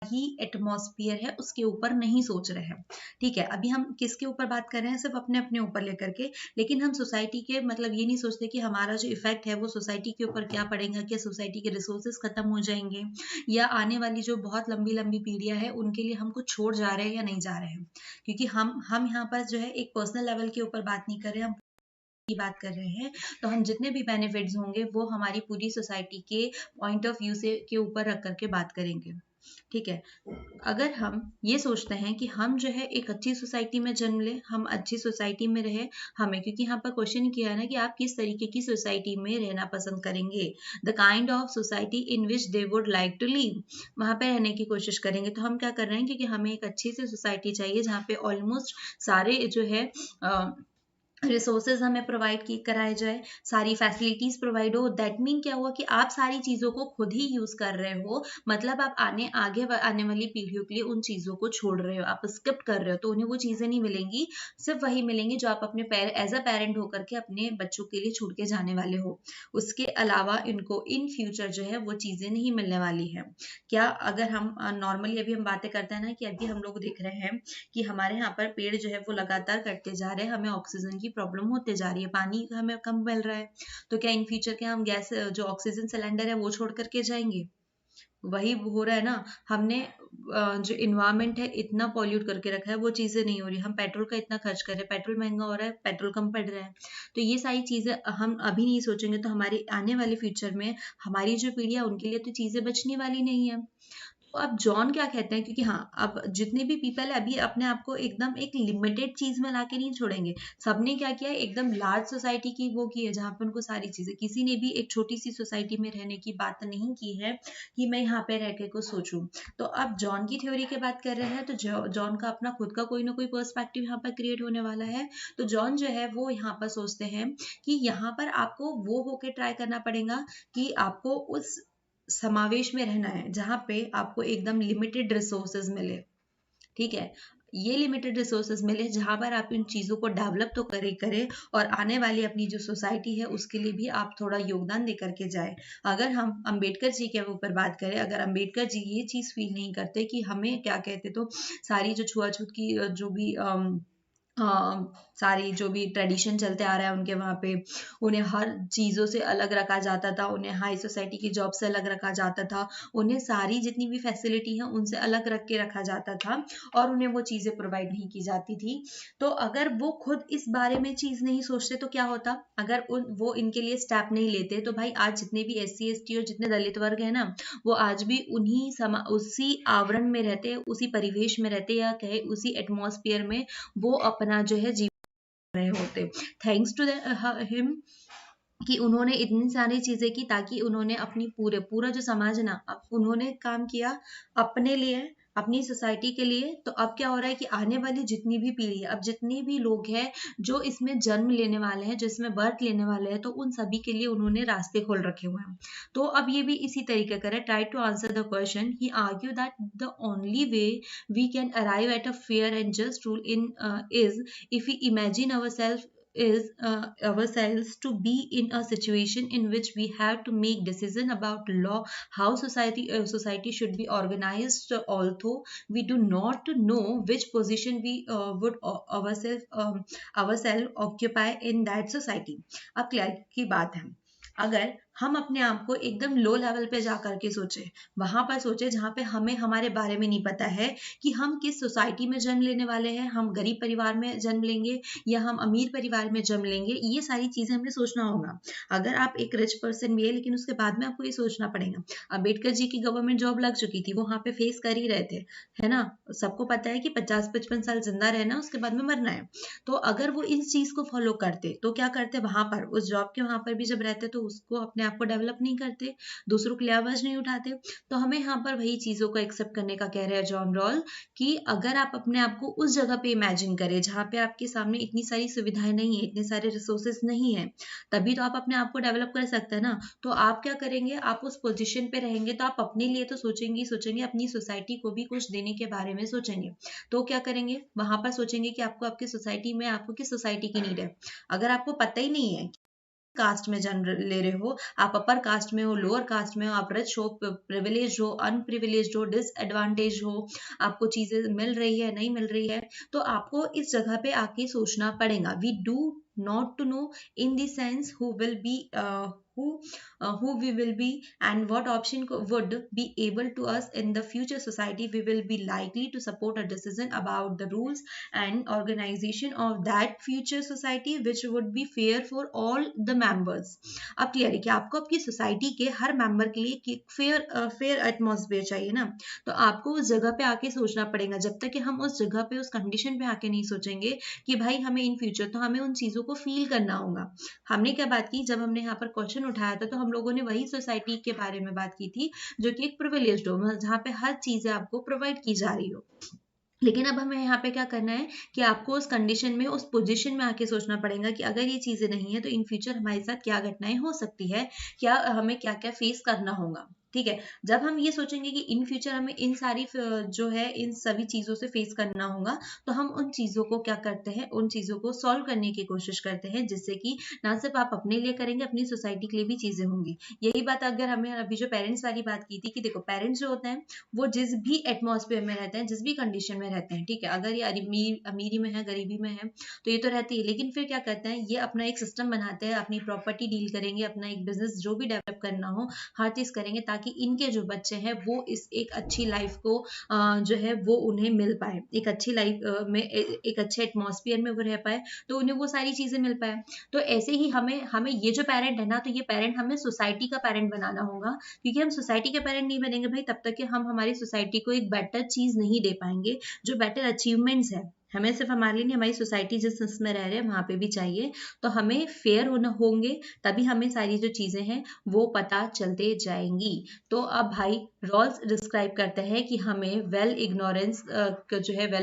ही एटमॉस्फेयर है उसके ऊपर नहीं सोच रहे हैं, ठीक है। अभी हम किसके ऊपर बात कर रहे हैं, सिर्फ अपने अपने ऊपर लेकर के, लेकिन हम सोसाइटी के मतलब ये नहीं सोचते कि हमारा जो इफेक्ट है वो सोसाइटी के ऊपर क्या पड़ेगा, क्या सोसाइटी के रिसोर्सेज खत्म हो जाएंगे, या आने वाली जो बहुत लंबी लंबी पीढ़ियां है उनके लिए हम कुछ छोड़ जा रहे हैं या नहीं जा रहे हैं। क्योंकि हम यहाँ पर जो है एक पर्सनल लेवल के ऊपर बात नहीं कर रहे, हम की बात कर रहे हैं। तो हम जितने भी बेनिफिट्स होंगे वो हमारी पूरी सोसाइटी के पॉइंट ऑफ व्यू से के ऊपर रख करके बात करेंगे, ठीक है। अगर हम ये सोचते हैं कि हम जो है एक अच्छी सोसाइटी में जन्म ले, हम अच्छी सोसाइटी में रहे, हमें क्योंकि यहाँ पर क्वेश्चन किया है ना कि आप किस तरीके की सोसाइटी में रहना पसंद करेंगे, the kind of society in which they would like to live, वहां पे रहने की कोशिश करेंगे। तो हम क्या कर रहे हैं, क्योंकि हमें एक अच्छी सी सोसाइटी चाहिए जहाँ पे ऑलमोस्ट सारे जो है रिसोर्सेज हमें प्रोवाइड की कराए जाए, सारी फैसिलिटीज प्रोवाइड हो। दैट मीन क्या हुआ कि आप सारी चीजों को खुद ही यूज कर रहे हो, मतलब आप आगे आने वाली पीढ़ियों के लिए उन चीजों को छोड़ रहे हो, आप स्किप कर रहे हो, तो उन्हें वो चीजें नहीं मिलेंगी, सिर्फ वही मिलेंगी जो आप अपने एज अ पेरेंट होकर के अपने बच्चों के लिए छोड़ के जाने वाले हो। उसके अलावा इनको इन फ्यूचर जो है वो चीजें नहीं मिलने वाली है। क्या अगर हम नॉर्मली अभी हम बातें करते हैं ना कि अभी हम लोग देख रहे हैं कि हमारे यहाँ पर पेड़ जो है वो लगातार कटते जा रहे हैं, हमें ऑक्सीजन की प्रॉब्लम होते जा रही है, पानी हमें कम मिल रहा है, तो क्या इन फ्यूचर के हम गैस जो ऑक्सीजन सिलेंडर है वो छोड़ करके जाएंगे? वही हो रहा है ना, हमने जो इन्वायरमेंट है इतना पॉल्यूट करके रखा है, वो चीजें नहीं हो रही। हम पेट्रोल का इतना खर्च कर रहे हैं, पेट्रोल महंगा हो रहा है, पेट्रोल कम पड़ रहा है, तो ये सारी चीजें हम अभी नहीं सोचेंगे तो हमारे आने वाले फ्यूचर में हमारी जो पीढ़ी है उनके लिए तो चीजें बचने वाली नहीं है। तो अब जॉन क्या कहते हैं, क्योंकि हाँ अब जितने भी पीपल है अभी अपने आप को एकदम एक लिमिटेड चीज में लाके नहीं छोड़ेंगे। सबने क्या किया है, एकदम लार्ज सोसाइटी की वो की है जहाँ पे उनको सारी चीजें, किसी ने भी एक छोटी सी सोसाइटी में रहने की बात नहीं की है कि मैं यहाँ पे रह के कुछ सोचूं। तो अब जॉन की थ्योरी की बात कर रहे हैं, तो जॉन का अपना खुद का कोई ना कोई पर्सपेक्टिव यहाँ पर क्रिएट होने वाला है। तो जॉन जो है वो यहाँ पर सोचते हैं कि यहाँ पर आपको वो होके ट्राई करना पड़ेगा कि आपको उस समावेश में रहना है जहाँ पे आपको एकदम लिमिटेड रिसोर्सेज मिले, ठीक है। ये लिमिटेड रिसोर्सेज मिले जहां पर आप इन चीजों को डेवलप तो करे और आने वाली अपनी जो सोसाइटी है उसके लिए भी आप थोड़ा योगदान दे करके जाए। अगर हम अंबेडकर जी के ऊपर बात करें, अगर अंबेडकर जी ये चीज फील नहीं करते कि हमें क्या कहते तो सारी जो छुआछूत की जो भी सारी जो भी ट्रेडिशन चलते आ रहा है उनके वहाँ पे, उन्हें हर चीज़ों से अलग रखा जाता था, उन्हें हाई सोसाइटी की जॉब से अलग रखा जाता था, उन्हें सारी जितनी भी फैसिलिटी है उनसे अलग रख के रखा जाता था और उन्हें वो चीज़ें प्रोवाइड नहीं की जाती थी। तो अगर वो खुद इस बारे में चीज़ नहीं सोचते तो क्या होता, अगर वो इनके लिए स्टेप नहीं लेते तो भाई आज जितने भी SC ST और जितने दलित वर्ग है ना, वो आज भी उसी आवरण में रहते, उसी परिवेश में रहते, या कहे उसी एटमॉस्फेयर में वो अपना जो है जीवन रहे होते। थैंक्स टू हिम कि उन्होंने इतनी सारी चीजें की, ताकि उन्होंने अपनी पूरा जो समाज है ना, उन्होंने काम किया अपने लिए, अपनी सोसाइटी के लिए। तो अब क्या हो रहा है कि आने वाली जितनी भी पीढ़ी है, अब जितने भी लोग हैं जो इसमें जन्म लेने वाले हैं, जो इसमें बर्थ लेने वाले हैं, तो उन सभी के लिए उन्होंने रास्ते खोल रखे हुए हैं। तो अब ये भी इसी तरीके का है, try to answer the question. He argue that the only way we can arrive at a fair and just rule in is if we imagine ourselves to be in a situation in which we have to make decision about law, how society should be organized, although we do not know which position we would ourselves occupy in that society. अब clear की बात है, अगर हम अपने आप को एकदम लो लेवल पे जा करके सोचे, वहां पर सोचे जहां पे हमें हमारे बारे में नहीं पता है कि हम किस सोसाइटी में जन्म लेने वाले हैं, हम गरीब परिवार में जन्म लेंगे या हम अमीर परिवार में जन्म लेंगे, ये सारी चीजें हमें सोचना होगा। अगर आप एक रिच पर्सन भी है, लेकिन उसके बाद में आपको ये सोचना पड़ेगा। अम्बेडकर जी की गवर्नमेंट जॉब लग चुकी थी, वो वहां पे फेस कर ही रहे थे, है ना। सबको पता है कि 50-55 साल जिंदा रहना, उसके बाद में मरना है। तो अगर वो इस चीज को फॉलो करते तो क्या करते, वहां पर उस जॉब के वहां पर भी जब रहते तो उसको अपने आप को डेवलप नहीं करते, दूसरों के लिए आवाज नहीं उठाते। तो हमें यहाँ पर वही चीजों को एक्सेप्ट करने का कह रहे हैं जॉन रॉल, कि अगर आप अपने आप को उस जगह पे इमेजिन करें जहाँ पे आपके सामने इतनी सारी सुविधाएं नहीं है, इतने सारे रिसोर्सेस नहीं है, तभी तो आप अपने आप को डेवलप कर सकते हैं ना। तो आप क्या करेंगे, आप उस पोजीशन पे रहेंगे तो आप अपने लिए तो सोचेंगे, अपनी सोसाइटी को भी कुछ देने के बारे में सोचेंगे। तो क्या करेंगे, वहां पर सोचेंगे कि आपको आपकी सोसाइटी में आपको किस सोसाइटी की नीड है। अगर आपको पता ही नहीं है कास्ट में जन्म ले रहे हो, आप अपर कास्ट में हो, लोअर कास्ट में हो, आप रिच हो, प्रिविलेज हो, अनप्रिविलेज हो, डिसएडवांटेज हो, आपको चीजें मिल रही है नहीं मिल रही है, तो आपको इस जगह पे आके सोचना पड़ेगा। We do not to know in the sense who we will be and what option would be able to us in the future society. We will be likely to support a decision about the rules and organization of that future society which would be fair for all the members. अब clear है कि आपको आपकी society के हर member के लिए fair atmosphere चाहिए ना। तो आपको उस जगह पे आके सोचना पड़ेगा। जब तक कि हम उस जगह पे उस कंडीशन पे आके नहीं सोचेंगे कि भाई हमें इन फ्यूचर, तो हमें उन चीजों को फील करना होगा। हमने क्या बात की, जब हमने यहाँ पर क्वेश्चन उठाया था तो हम लोगों ने वही सोसाइटी के बारे में बात की थी जो कि एक प्रिविलेज्ड हो, जहाँ पे हर चीजें आपको प्रोवाइड की जा रही हो। लेकिन अब हमें यहाँ पे क्या करना है कि आपको उस कंडीशन में, उस पोजीशन में आके सोचना पड़ेगा कि अगर ये चीजें नहीं है तो इन फ्यूचर हमारे साथ क्या घटनाएं हो सकती है, क्या हमें क्या क्या फेस करना होगा। ठीक है, जब हम ये सोचेंगे कि इन फ्यूचर हमें इन सारी जो है इन सभी चीजों से फेस करना होगा, तो हम उन चीजों को क्या करते हैं, उन चीजों को सॉल्व करने की कोशिश करते हैं, जिससे कि ना सिर्फ आप अपने लिए करेंगे, अपनी सोसाइटी के लिए भी चीजें होंगी। यही बात अगर हमें अभी जो पेरेंट्स वाली बात की थी कि देखो पेरेंट्स जो होते हैं वो जिस भी एटमॉस्फेयर में रहते हैं, जिस भी कंडीशन में रहते हैं, ठीक है, अगर ये अमीरी में है, गरीबी में है, तो ये तो रहती है, लेकिन फिर क्या करते हैं, ये अपना एक सिस्टम बनाते हैं, अपनी प्रॉपर्टी डील करेंगे, अपना एक बिजनेस जो भी डेवलप करना हो हर चीज करेंगे, ताकि इनके जो बच्चे हैं वो इस एक अच्छी लाइफ को जो है वो उन्हें मिल पाए, एक अच्छी लाइफ में एक अच्छे एटमॉस्फेयर में वो रह पाए, तो उन्हें वो सारी चीजें मिल पाए। तो ऐसे ही हमें ये जो पेरेंट है ना, तो ये पेरेंट हमें सोसाइटी का पेरेंट बनाना होगा, क्योंकि हम सोसाइटी के पेरेंट नहीं बनेंगे भाई तब तक कि हम हमारी सोसाइटी को एक बेटर चीज नहीं दे पाएंगे, जो बेटर अचीवमेंट्स है। हमें सिर्फ हमारे लिए नहीं, हमारी सोसाइटी जिस में रह रहे हैं वहां पे भी चाहिए। तो हमें फेयर होंगे, तभी हमें सारी जो चीजें हैं वो पता चलते जाएंगी। तो अब भाई रॉल्स डिस्क्राइब करते हैं कि हमें वेल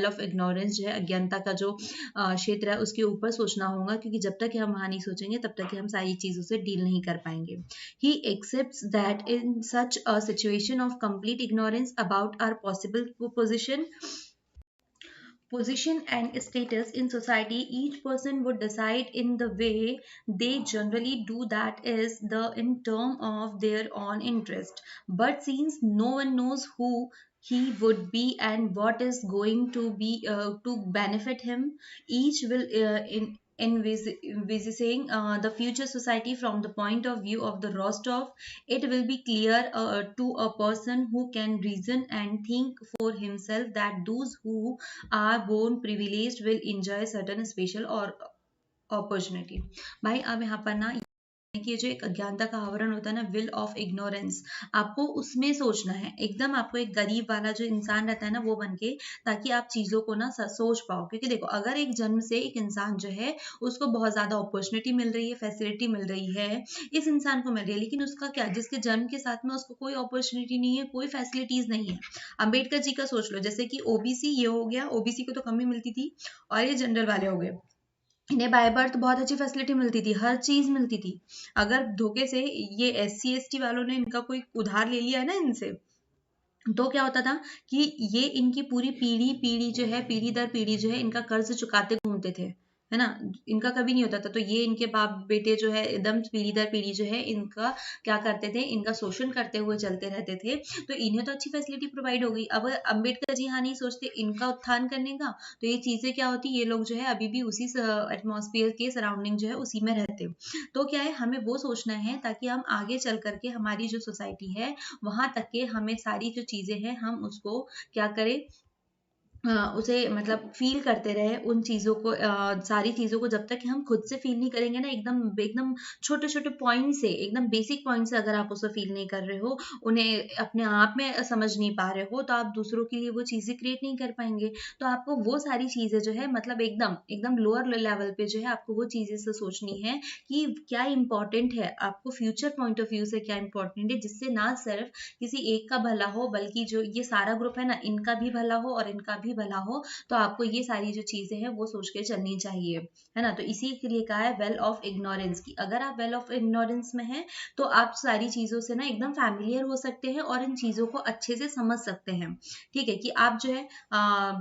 ऑफ इग्नोरेंस जो है, अज्ञानता का जो क्षेत्र है उसके ऊपर सोचना होगा, क्योंकि जब तक हम वहां नहीं सोचेंगे तब तक हम सारी चीजों से डील नहीं कर पाएंगे। He accepts that in such a situation of complete ignorance about our possible position and status in society, each person would decide in the way they generally do, that is the in term of their own interest. But since no one knows who he would be and what is going to be to benefit him, each will envisaging the future society from the point of view of the Rostov. It will be clear to a person who can reason and think for himself that those who are born privileged will enjoy certain special or opportunity. भाई अब यहाँ पर ना कि ये जो एक अज्ञानता का आवरण होता है ना, विल ऑफ इग्नोरेंस, आपको उसमें सोचना है एकदम। आपको एक गरीब वाला जो इंसान रहता है ना वो बन के, ताकि आप चीजों को ना सोच पाओ। क्योंकि देखो, अगर एक जन्म से एक इंसान जो है उसको बहुत ज्यादा अपॉर्चुनिटी मिल रही है, फैसिलिटी मिल रही है, इस इंसान को मिल रही है, लेकिन उसका क्या, जिसके जन्म के साथ में उसको कोई अपॉर्चुनिटी नहीं है, कोई फैसिलिटीज नहीं है। अम्बेडकर जी का सोच लो, जैसे कि ओबीसी ये हो गया, ओबीसी को तो कम ही मिलती थी, और ये जनरल वाले हो गए, इन्हें बाय बर्थ बहुत अच्छी फैसिलिटी मिलती थी, हर चीज मिलती थी। अगर धोखे से ये SC ST वालों ने इनका कोई उधार ले लिया है ना इनसे, तो क्या होता था कि ये इनकी पूरी पीढ़ी पीढ़ी जो है, पीढ़ी दर पीढ़ी जो है, इनका कर्ज चुकाते घूमते थे, है ना। इनका कभी नहीं होता था। तो ये इनके बाप बेटे जो है एकदम पीढ़ी दर पीढ़ी जो है इनका क्या करते थे, इनका शोषण करते हुए चलते रहते थे। तो इन्हें तो अच्छी फैसिलिटी प्रोवाइड हो गई। अब अम्बेडकर जी हाँ नहीं सोचते इनका उत्थान करने का, तो ये चीजें क्या होती, ये लोग जो है अभी भी उसी एटमॉस्फेयर के सराउंडिंग जो है उसी में रहते। तो क्या है, हमें वो सोचना है ताकि हम आगे चल करके हमारी जो सोसाइटी है वहां तक के हमें सारी जो चीजें हैं हम उसको क्या करें, उसे मतलब फील करते रहे उन चीज़ों को, सारी चीज़ों को। जब तक कि हम खुद से फील नहीं करेंगे ना, एकदम एकदम छोटे छोटे पॉइंट से, एकदम बेसिक पॉइंट से अगर आप उसे फील नहीं कर रहे हो, उन्हें अपने आप में समझ नहीं पा रहे हो, तो आप दूसरों के लिए वो चीज़ें क्रिएट नहीं कर पाएंगे। तो आपको वो सारी चीज़ें जो है, मतलब एकदम एकदम लोअर लेवल पे जो है आपको वो चीज़ें से सोचनी है कि क्या इंपॉर्टेंट है, आपको फ्यूचर पॉइंट ऑफ व्यू से क्या इंपॉर्टेंट है, जिससे ना सिर्फ किसी एक का भला हो, बल्कि जो ये सारा ग्रुप है ना, इनका भी भला हो और इनका भी भला हो। तो आपको ये सारी जो चीजें हैं वो सोच के चलनी चाहिए, है ना। तो इसी के लिए कहा है वेल ऑफ इग्नोरेंस की। अगर आप वेल ऑफ इग्नोरेंस में हैं तो आप सारी चीजों से ना एकदम फैमिलियर हो सकते हैं और इन चीजों को अच्छे से समझ सकते हैं। ठीक है, कि आप जो है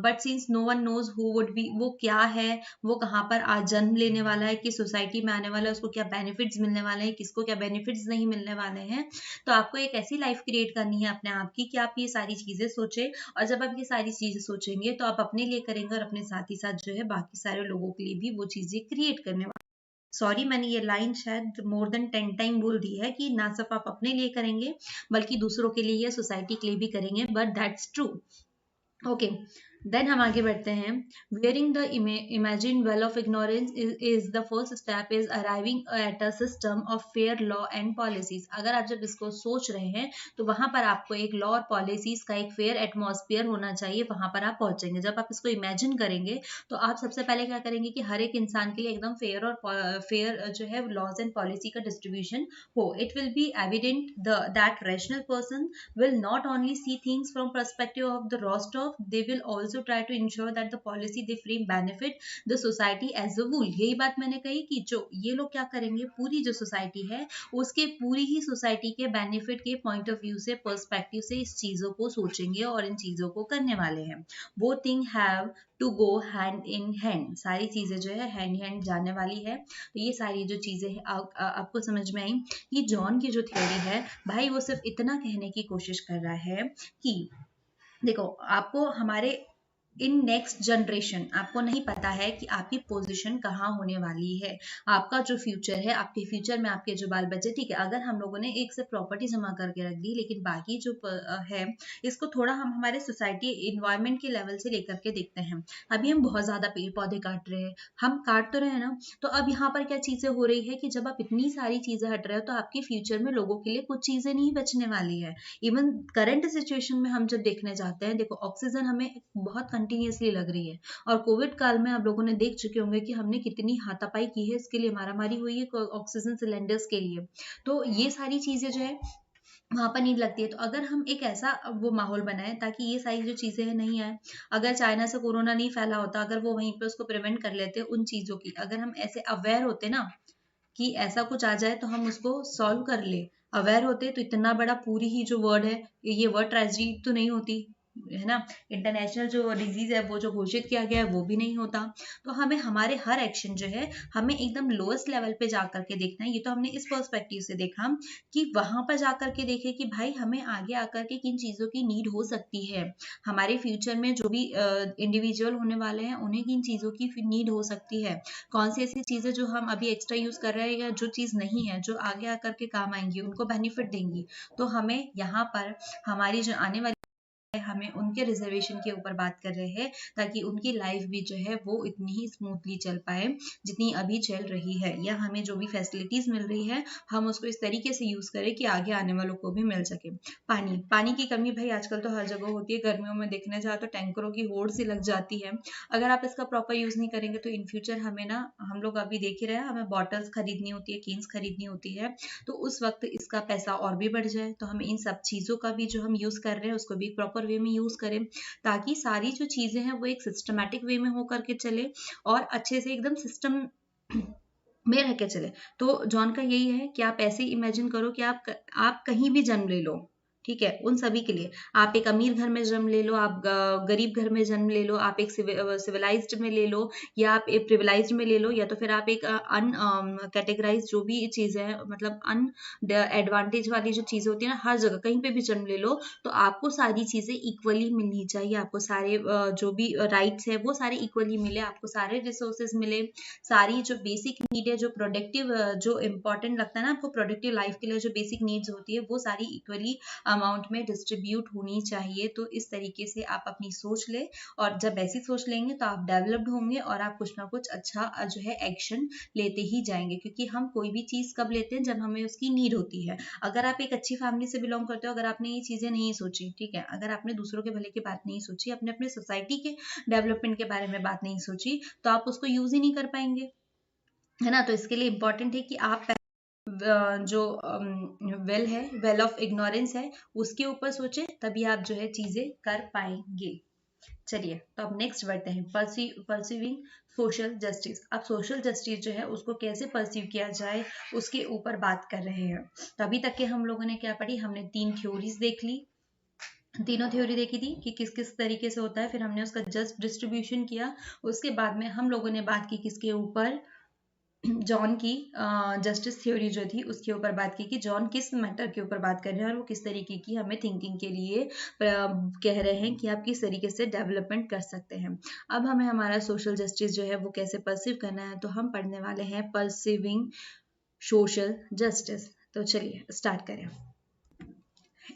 but since no one knows who would be, वो क्या है, वो कहाँ पर आज जन्म लेने वाला है, किस सोसाइटी में आने वाला है, उसको क्या बेनिफिट्स मिलने वाले हैं, किसको क्या बेनिफिट्स नहीं मिलने वाले हैं। तो आपको एक ऐसी लाइफ क्रिएट करनी है अपने आप की कि आप ये सारी चीजें सोचें। और जब आप ये सारी चीजें सोचेंगे तो आप अपने लिए करेंगे और अपने साथ ही साथ जो है बाकी सारे लोगों के लिए भी वो चीजें क्रिएट करने वाले। सॉरी, मैंने ये लाइन शायद मोर देन 10 टाइम बोल दी है कि ना सिर्फ आप अपने लिए करेंगे बल्कि दूसरों के लिए या सोसाइटी के लिए भी करेंगे, but that's true. Okay, then हम आगे बढ़ते हैं। Wearing the imagine veil of ignorance is the first step is arriving at a system of fair law and policies. अगर आप जब इसको सोच रहे हैं तो वहां पर आपको एक लॉ और पॉलिसीज का एक फेयर एटमॉस्फेयर होना चाहिए, वहां पर आप पहुंचेंगे। जब आप इसको इमेजिन करेंगे तो आप सबसे पहले क्या करेंगे कि हर एक इंसान के लिए एकदम फेयर और फेयर जो है लॉज एंड पॉलिसी का डिस्ट्रीब्यूशन हो। It will be evident that rational person will not only see things from perspective of the Rostov, they will also try to ensure that the policy they frame benefit the society as a whole। यही बात मैंने कही कि जो ये लोग क्या करेंगे, पूरी जो सोसाइटी है उसके पूरी ही सोसाइटी के बेनिफिट के पॉइंट ऑफ व्यू से, पर्सपेक्टिव से इस चीजों को सोचेंगे और इन चीजों को करने वाले हैं। वो thing have to go hand in hand, सारी चीजें जो है हैंड हैंड जाने वाली है। तो ये सारी जो चीजें हैं आपको समझ में आई। ये जॉन की जो थ्योरी है भाई, वो सिर्फ इतना कहने की कोशिश कर रहा है कि देखो, आपको हमारे इन नेक्स्ट जनरेशन, आपको नहीं पता है कि आपकी पोजीशन कहाँ होने वाली है, आपका जो फ्यूचर है, आपके फ्यूचर में आपके जो बाल बच्चे। ठीक है, अगर हम लोगों ने एक से प्रॉपर्टी जमा करके रख दी, लेकिन बाकी जो है इसको थोड़ा हम हमारे सोसाइटी इन्वायरमेंट के लेवल से लेकर के देखते हैं। अभी हम बहुत ज्यादा पेड़ पौधे काट रहे हैं, हम काट तो रहे हैं ना। तो अब यहाँ पर क्या चीजें हो रही है कि जब आप इतनी सारी चीजें हट रहे हो तो आपके फ्यूचर में लोगों के लिए कुछ चीजें नहीं बचने वाली है। इवन करंट सिचुएशन में हम जब देखने जाते हैं, देखो ऑक्सीजन हमें बहुत कंटिन्यूसली लग रही है, और कोविड काल में आप लोगों ने देख चुके होंगे कि हमने कितनी हाथापाई की है, इसके लिए मारामारी हुई है ऑक्सीजन सिलेंडर्स के लिए। तो ये सारी चीजें जो है वहां पर नीड लगती है। तो अगर हम एक ऐसा वो माहौल बनाए ताकि ये सारी जो चीजें हैं नहीं आए, अगर चाइना से कोरोना नहीं फैला होता, अगर वो वहीं पे उसको प्रिवेंट कर लेते उन चीजों की, अगर हम ऐसे अवेयर होते ना कि ऐसा कुछ आ जाए तो हम उसको सॉल्व कर ले, अवेयर होते, तो इतना बड़ा पूरी ही जो वर्ड है, ये वर्ड ट्रेजेडी तो नहीं होती, है ना, इंटरनेशनल जो डिजीज है वो जो घोषित किया गया है वो भी नहीं होता। तो हमें हमारे हर एक्शन जो है हमें एकदम लोएस्ट लेवल पे जा करके देखना है। ये तो हमने इस पर्सपेक्टिव से देखा कि वहां पर जा करके देखे कि भाई हमें आगे आकर के किन चीजों की नीड हो सकती है, हमारे फ्यूचर में जो भी इंडिविजुअल होने वाले हैं उन्हें किन चीजों की नीड हो सकती है, कौन सी ऐसी चीजें जो हम अभी एक्स्ट्रा यूज कर रहे हैं या जो चीज नहीं है जो आगे आकर के काम आएंगी, उनको बेनिफिट देंगी। तो हमें यहाँ पर हमारी जो आने वाली हमें उनके रिजर्वेशन के ऊपर बात कर रहे हैं, ताकि उनकी लाइफ भी जो है वो इतनी ही स्मूथली चल पाए जितनी अभी चल रही है, या हमें जो भी फैसिलिटीज मिल रही है हम उसको इस तरीके से यूज करें कि आगे आने वालों को भी मिल सके। पानी की कमी भाई आजकल तो हर जगह होती है, गर्मियों में देखने जाओ तो टैंकरों की होड़ सी लग जाती है। अगर आप इसका प्रॉपर यूज नहीं करेंगे तो इन फ्यूचर हमें ना, हम लोग अभी देख ही रहे हैं, हमें बॉटल्स खरीदनी होती है, केन्स खरीदनी होती है, तो उस वक्त इसका पैसा और भी बढ़ जाए। तो हमें इन सब चीजों का भी जो हम यूज कर रहे हैं उसको भी प्रॉपर वे में यूज करें, ताकि सारी जो चीजें हैं वो एक सिस्टमैटिक वे में होकर के चले और अच्छे से एकदम सिस्टम में रह के चले। तो जॉन का यही है कि आप ऐसे इमेजिन करो कि आप कहीं भी जन्म ले लो, ठीक है, उन सभी के लिए, आप एक अमीर घर में जन्म ले लो, आप गरीब घर में जन्म ले लो, आप एक सिविलाइज्ड में ले लो, या आप एक प्रिविलाइज्ड में ले लो, या तो फिर आप एक अन कैटेगराइज जो भी चीजें हैं, मतलब अन एडवांटेज वाली जो चीजें होती है ना, हर जगह कहीं पे भी जन्म ले लो, तो आपको सारी चीजें इक्वली मिलनी चाहिए, आपको सारे जो भी राइट्स है वो सारे इक्वली मिले, आपको सारे रिसोर्सेज मिले, सारी जो बेसिक नीड है, जो प्रोडक्टिव, जो इंपॉर्टेंट लगता है ना आपको प्रोडक्टिव लाइफ के लिए, जो बेसिक नीड्स होती है वो सारी इक्वली अमाउंट में डिस्ट्रीब्यूट होनी चाहिए। तो इस तरीके से आप अपनी सोच ले, और जब ऐसी सोच लेंगे तो आप डेवलप्ड होंगे और आप कुछ ना कुछ अच्छा जो है एक्शन लेते ही जाएंगे, क्योंकि हम कोई भी चीज कब लेते हैं, जब हमें उसकी नीड होती है। अगर आप एक अच्छी फैमिली से बिलोंग करते हो, अगर आपने ये चीजें नहीं सोची, ठीक है, अगर आपने दूसरों के भले की बात नहीं सोची, अपने अपने सोसाइटी के डेवलपमेंट के बारे में बात नहीं सोची, तो आप उसको यूज ही नहीं कर पाएंगे, है ना। तो इसके लिए इंपॉर्टेंट है कि आप जो वेल है, वेल ऑफ इग्नोरेंस है, उसके ऊपर सोचे, तभी आप जो है चीजें कर पाएंगे। चलिए, तो अब नेक्स्ट बढ़ते हैं, परसीविंग सोशल जस्टिस। अब सोशल जस्टिस जो है उसको कैसे परसीव किया जाए उसके ऊपर बात कर रहे हैं। तो अभी तक के हम लोगों ने क्या पढ़ी, हमने 3 थ्योरीज देख ली, तीनों थ्योरी देखी थी कि किस किस तरीके से होता है, फिर हमने उसका जस्ट डिस्ट्रीब्यूशन किया, उसके बाद में हम लोगों ने बात की किसके ऊपर, जॉन की जस्टिस थ्योरी जो थी उसके ऊपर बात की कि जॉन किस मैटर के ऊपर बात कर रहे हैं और वो किस तरीके की हमें थिंकिंग के लिए कह रहे हैं कि आप किस तरीके से डेवलपमेंट कर सकते हैं। अब हमें हमारा सोशल जस्टिस जो है वो कैसे परसीव करना है, तो हम पढ़ने वाले हैं परसीविंग सोशल जस्टिस। तो चलिए स्टार्ट करें।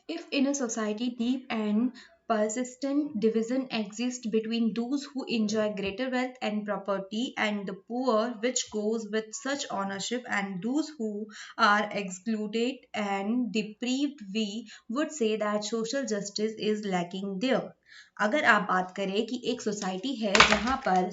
If in a society deep and persistent division exists between those who enjoy greater wealth and property and the poor which goes with such ownership and those who are excluded and deprived, we would say that social justice is lacking there. अगर आप बात करें कि एक society है जहां पर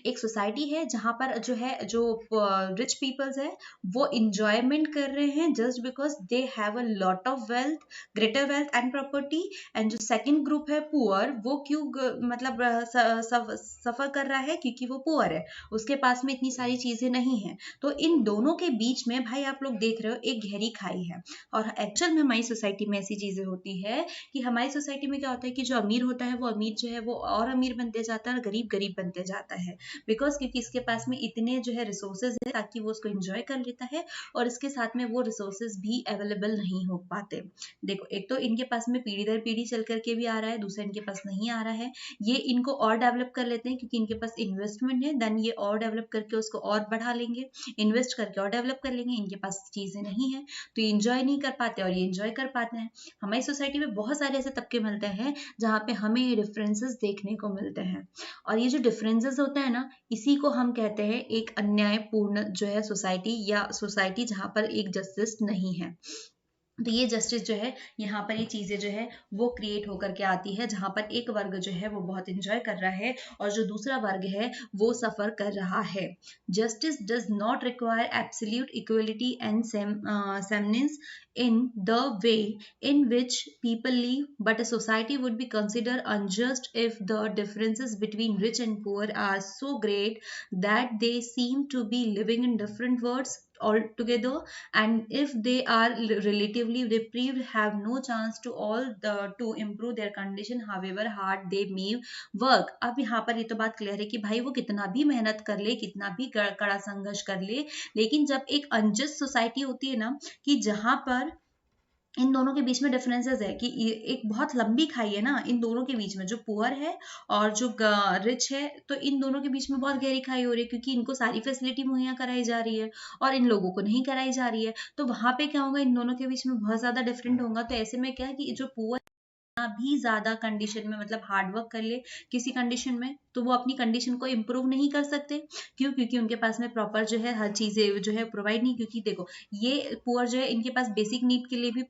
एक सोसाइटी है जहां पर जो है जो रिच पीपल्स है वो इंजॉयमेंट कर रहे हैं just because they have a lot of wealth, greater wealth and property, and जो सेकंड ग्रुप है पुअर, वो क्यों मतलब सफर कर रहा है, क्योंकि वो पुअर है, उसके पास में इतनी सारी चीजें नहीं है। तो इन दोनों के बीच में भाई आप लोग देख रहे हो एक गहरी खाई है। और एक्चुअल में हमारी सोसाइटी में ऐसी चीजें होती है कि हमारी सोसाइटी में क्या होता है कि जो अमीर होता है वो अमीर जो है वो और अमीर बनते जाता है और गरीब गरीब बनते जाता है, बिकॉज क्योंकि इसके पास में इतने जो है रिसोर्सेज है ताकि वो उसको एंजॉय कर लेता है, और इसके साथ में वो रिसोर्सेज भी अवेलेबल नहीं हो पाते। देखो, एक तो इनके पास में पीढ़ी दर पीढ़ी चल करके भी आ रहा है, दूसरा इनके पास नहीं आ रहा है, ये इनको और डेवलप कर लेते हैं क्योंकि इनके पास इन्वेस्टमेंट है, देन ये और डेवलप करके उसको और बढ़ा लेंगे, इन्वेस्ट करके और डेवलप कर लेंगे। इनके पास चीजें नहीं है तो ये इंजॉय नहीं कर पाते और ये इंजॉय कर पाते हैं। हमारी सोसाइटी में बहुत सारे ऐसे तबके मिलते हैं जहाँ पे हमें ये डिफरेंसेस देखने को मिलते हैं, और ये जो डिफरेंसेस होते हैं ना, इसी को हम कहते हैं एक अन्यायपूर्ण जो है सोसाइटी, या सोसाइटी जहाँ पर एक जस्टिस नहीं है। तो ये जस्टिस जो है यहाँ पर ये चीजें जो है वो क्रिएट होकर के आती है, जहाँ पर एक वर्ग जो है वो बहुत एंजॉय कर रहा है और जो दूसरा वर्ग है वो सफर कर रहा है। Justice does not require absolute equality and sameness, in the way in which people live, but a society would be considered unjust if the differences between rich and poor are so great that they seem to be living in different worlds altogether, and if they are relatively deprived, have no chance to to improve their condition however hard they may work. अब यहाँ पर ये तो बात clear है कि भाई वो कितना भी मेहनत कर ले, कितना भी कड़ा संघर्ष कर ले, लेकिन जब एक अनजस्ट सोसाइटी होती है ना, कि जहां पर इन दोनों के बीच में डिफरेंसेस है कि एक बहुत लंबी खाई है ना इन दोनों के बीच में, जो पुअर है और जो रिच है, तो इन दोनों के बीच में बहुत गहरी खाई हो रही है, क्योंकि इनको सारी फैसिलिटी मुहैया कराई जा रही है और इन लोगों को नहीं कराई जा रही है। तो वहां पे क्या होगा, इन दोनों के बीच में बहुत ज्यादा डिफरेंट होगा। तो ऐसे में क्या है कि जो पुअर भी ज्यादा कंडीशन में मतलब हार्ड वर्क कर ले किसी कंडीशन में, तो वो अपनी कंडीशन को इम्प्रूव नहीं कर सकते। क्यों? क्योंकि उनके पास में प्रॉपर जो है हर चीजें जो है प्रोवाइड नहीं, क्योंकि देखो ये पुअर जो है इनके पास बेसिक नीड के लिए भी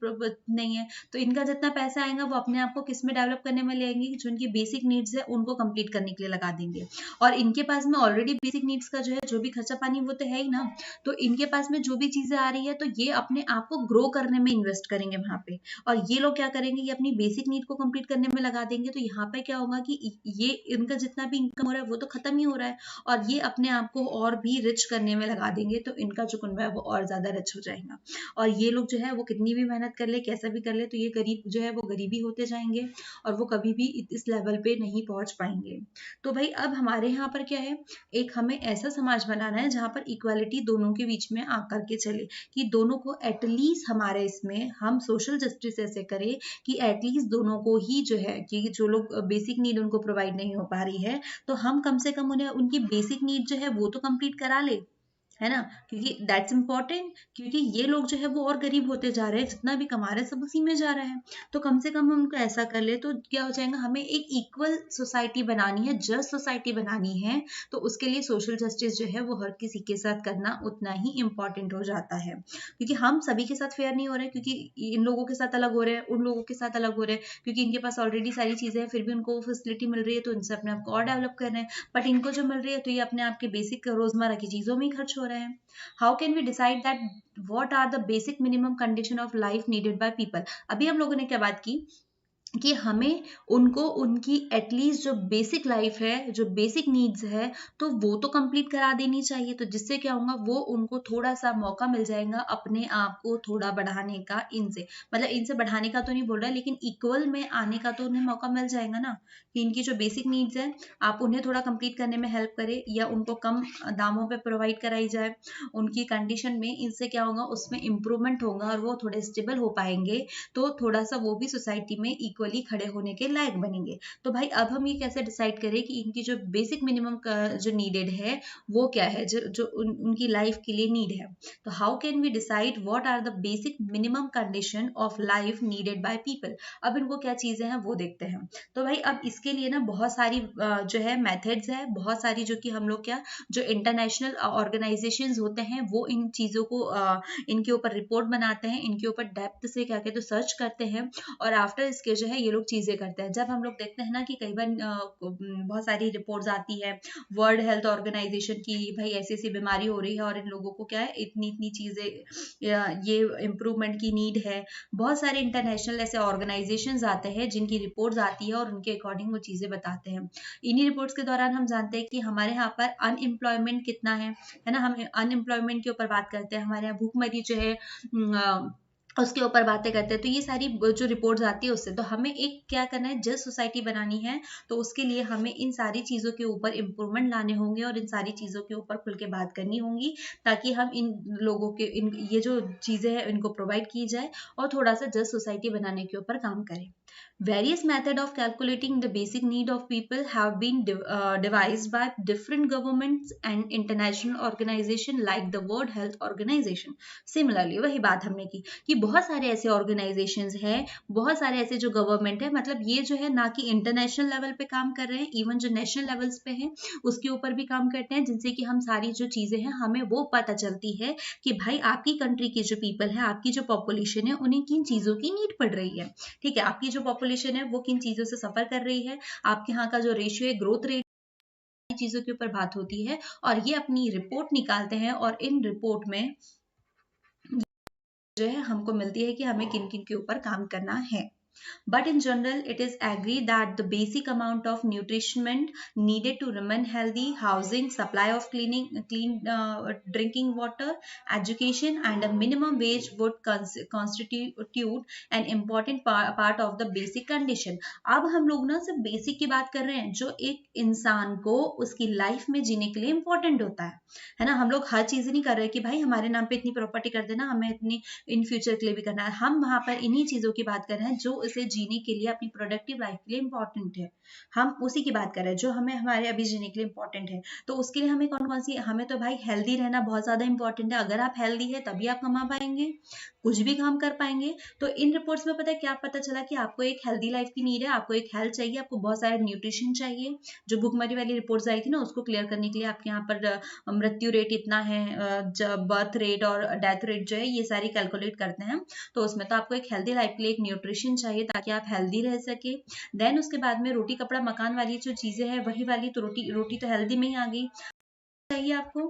नहीं है, तो इनका जितना पैसा आएगा वो अपने आप को किस में डेवलप करने में लेंगे, जो इनकी बेसिक नीड्स है उनको कंप्लीट करने के लिए लगा देंगे। और इनके पास में ऑलरेडी बेसिक नीड्स का जो है जो भी खर्चा पानी वो तो है ही ना, तो इनके पास में जो भी चीजें आ रही है तो ये अपने आप को ग्रो करने में इन्वेस्ट करेंगे वहां पे, और ये लोग क्या करेंगे, ये अपनी बेसिक नीड को कंप्लीट करने में लगा देंगे। तो यहाँ पे क्या होगा कि ये इनका जितना भी इनकम हो रहा है वो तो खत्म ही हो रहा है, और ये अपने आप को और भी रिच करने में लगा देंगे, तो इनका जो कुनबा है वो और ज्यादा रिच हो जाएगा। और ये लोग जो है वो कितनी भी मेहनत कर ले, कैसा भी कर ले, तो ये गरीब जो है वो गरीबी होते जाएंगे और वो कभी भी इस लेवल पे नहीं पहुंच पाएंगे। तो भाई अब हमारे यहाँ पर क्या है, एक हमें ऐसा समाज बनाना है जहां पर इक्वालिटी दोनों के बीच में आकर के चले, कि दोनों को एटलीस्ट हमारे इसमें हम सोशल जस्टिस ऐसे करें कि एटलीस्ट दोनों को ही जो है, कि जो लोग बेसिक नीड उनको प्रोवाइड नहीं हो पा रही है, तो हम कम से कम उन्हें उनकी बेसिक नीड जो है वो तो कंप्लीट करा ले, है ना, क्योंकि दैट्स इंपॉर्टेंट। क्योंकि ये लोग जो है वो और गरीब होते जा रहे हैं, जितना भी कमा रहे हैं सब उसी में जा रहा है, तो कम से कम हम उनको ऐसा कर ले तो क्या हो जाएगा, हमें एक इक्वल सोसाइटी बनानी है, जस्ट सोसाइटी बनानी है, तो उसके लिए सोशल जस्टिस जो है वो हर किसी के साथ करना उतना ही इम्पोर्टेंट हो जाता है। क्योंकि हम सभी के साथ फेयर नहीं हो रहे, क्योंकि इन लोगों के साथ अलग हो रहे हैं, उन लोगों के साथ अलग हो रहे हैं, क्योंकि इनके पास ऑलरेडी सारी चीजें हैं फिर भी उनको फैसिलिटी मिल रही है, तो इनसे अपने आप को और डेवलप कर रहे हैं, बट इनको जो मिल रही है तो ये अपने आप के बेसिक रोजमर्रा की चीजों में ही खर्च हो रहे हैं। How can we decide that what are the basic minimum condition of life needed by people? अभी हम लोगों ने क्या बात की कि हमें उनको उनकी एटलीस्ट जो बेसिक लाइफ है, जो बेसिक नीड्स है, तो वो तो कंप्लीट करा देनी चाहिए, तो जिससे क्या होगा, वो उनको थोड़ा सा मौका मिल जाएगा अपने आप को थोड़ा बढ़ाने का, इनसे मतलब इनसे बढ़ाने का तो नहीं बोल रहा है, लेकिन इक्वल में आने का तो उन्हें मौका मिल जाएगा ना, कि इनकी जो बेसिक नीड्स है आप उन्हें थोड़ा कंप्लीट करने में हेल्प करें, या उनको कम दामों पे प्रोवाइड कराई जाए उनकी कंडीशन में, इनसे क्या होगा, उसमें इम्प्रूवमेंट होगा और वो थोड़े स्टेबल हो पाएंगे, तो थोड़ा सा वो भी सोसाइटी में इक्वली खड़े होने के लायक बनेंगे। तो भाई अब हम ये कैसे डिसाइड करें कि इनकी जो बेसिक मिनिमम का जो नीडेड है वो क्या है, जो उनकी लाइफ के लिए नीड है। तो how can we decide what are the basic minimum condition of life needed by people? अब इनको क्या चीजें हैं वो देखते हैं। तो भाई अब इसके लिए ना बहुत सारी जो है मेथड्स है, बहुत सारी, जो कि हम लोग क्या, जो इंटरनेशनल ऑर्गेनाइजेशंस होते हैं वो इन चीजों को इनके ऊपर रिपोर्ट बनाते हैं, इनके ऊपर डेप्थ से क्या कहते हैं सर्च करते हैं, और आफ्टर इसके जो है ये लोग चीजें करते हैं। जब हम लोग देखते हैं ना कि कई बार बहुत सारी रिपोर्ट्स आती है वर्ल्ड हेल्थ ऑर्गेनाइजेशन की, भाई ऐसी ऐसी बीमारी हो रही है और इन लोगों को क्या है, इतनी इतनी चीजें, ये इम्प्रूवमेंट की नीड है। बहुत सारे इंटरनेशनल ऐसे ऑर्गेनाइजेशन आते हैं जिनकी रिपोर्ट्स आती है और उनके अकॉर्डिंग वो चीजें बताते हैं। इन्हीं रिपोर्ट्स के दौरान हम जानते हैं कि हमारे यहाँ पर अनएम्प्लॉयमेंट कितना है ना, हम अनएम्प्लॉयमेंट के ऊपर बात करते हैं, हमारे यहाँ भूखमरी जो है उसके ऊपर बातें करते हैं। तो ये सारी जो रिपोर्ट्स आती है उससे, तो हमें एक क्या करना है, जस्ट सोसाइटी बनानी है, तो उसके लिए हमें इन सारी चीजों के ऊपर इम्प्रूवमेंट लाने होंगे और इन सारी चीजों के ऊपर खुल के बात करनी होंगी, ताकि हम इन लोगों के ये जो चीजें हैं इनको प्रोवाइड की जाए और थोड़ा सा जस्ट सोसाइटी बनाने के ऊपर काम करें। Various methods of calculating the basic need of people have been devised by different governments and international organizations like the World Health Organization. Similarly, वही बात हमने की कि बहुत सारे ऐसे ऑर्गेनाइजेशंस हैं, बहुत सारे ऐसे जो गवर्नमेंट है, मतलब ये जो है ना कि इंटरनेशनल लेवल पे काम कर रहे हैं, इवन जो नेशनल लेवल्स पे हैं उसके ऊपर भी काम करते हैं, जिनसे कि हम सारी जो चीजें हैं हमें वो पता चलती है कि भाई आपकी कंट्री की जो पीपल है, आपकी जो पॉपुलेशन है, उन्हें किन चीजों की नीड पड़ रही है। ठीक है, आपकी जो पॉपुलेशन है वो किन चीजों से सफर कर रही है, आपके यहाँ का जो रेशियो है, ग्रोथ रेट, चीजों के ऊपर बात होती है, और ये अपनी रिपोर्ट निकालते हैं, और इन रिपोर्ट में जो है हमको मिलती है कि हमें किन किन के ऊपर काम करना है. But in general, it is agreed that the basic amount of nutrition needed to remain healthy, housing, supply of clean drinking water, education, and a minimum wage would constitute an important part of the basic condition. अब हम लोग ना सिर्फ basic की बात कर रहे हैं जो एक इंसान को उसकी लाइफ में जीने के लिए इम्पोर्टेंट होता है ना. हम लोग हर चीज नहीं कर रहे कि भाई हमारे नाम पे इतनी प्रॉपर्टी कर देना, हमें इतनी इन फ्यूचर के लिए भी करना है. हम वहां पर इन्हीं चीजों की बात कर रहे हैं जो उसे जीने के लिए, अपनी प्रोडक्टिव लाइफ के लिए इंपॉर्टेंट है. हम उसी की बात कर रहे हैं जो हमें हमारे अभी जीने के लिए इंपॉर्टेंट है. तो उसके लिए हमें कौन कौन सी, हमें तो भाई हेल्दी रहना बहुत ज्यादा इंपॉर्टेंट है. अगर आप हेल्दी है तभी आप कमा पाएंगे, कुछ भी काम कर पाएंगे. तो इन रिपोर्ट्स में पता है क्या पता चला कि आपको एक हेल्दी लाइफ की नीड है, आपको एक हेल्थ चाहिए, आपको बहुत सारे न्यूट्रिशन चाहिए. जो भुखमरी वाली रिपोर्ट्स आई थी ना उसको क्लियर करने के लिए आपके यहाँ पर मृत्यु रेट इतना है, बर्थ रेट और डेथ रेट जो है ये सारी कैलकुलेट करते हैं. तो उसमें तो आपको एक हेल्दी लाइफ के लिए एक न्यूट्रिशन चाहिए ताकि आप हेल्दी रह सके. देन उसके बाद में रोटी कपड़ा मकान वाली जो चीजें हैं वही वाली, तो रोटी तो हेल्दी में ही आ गई. चाहिए आपको,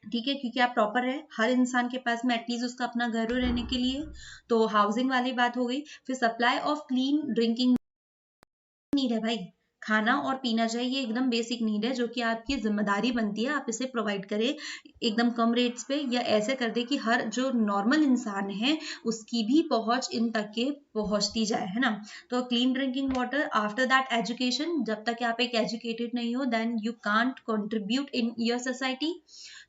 ठीक है, क्योंकि आप प्रॉपर है, हर इंसान के पास में एटलीस्ट उसका अपना घर रहने के लिए. तो हाउसिंग वाली बात हो गई. फिर supply of clean drinking need है भाई, खाना और पीना चाहिए, ये एकदम बेसिक नीड है जो कि आपकी जिम्मेदारी बनती है आप इसे प्रोवाइड करें एकदम कम रेट्स पे, या ऐसे कर दे कि हर जो नॉर्मल इंसान है उसकी भी पहुंच इन तक के पहुंचती जाए, है ना. तो clean drinking water, after that education. जब तक आप एक एजुकेटेड नहीं हो then you can't contribute in your society.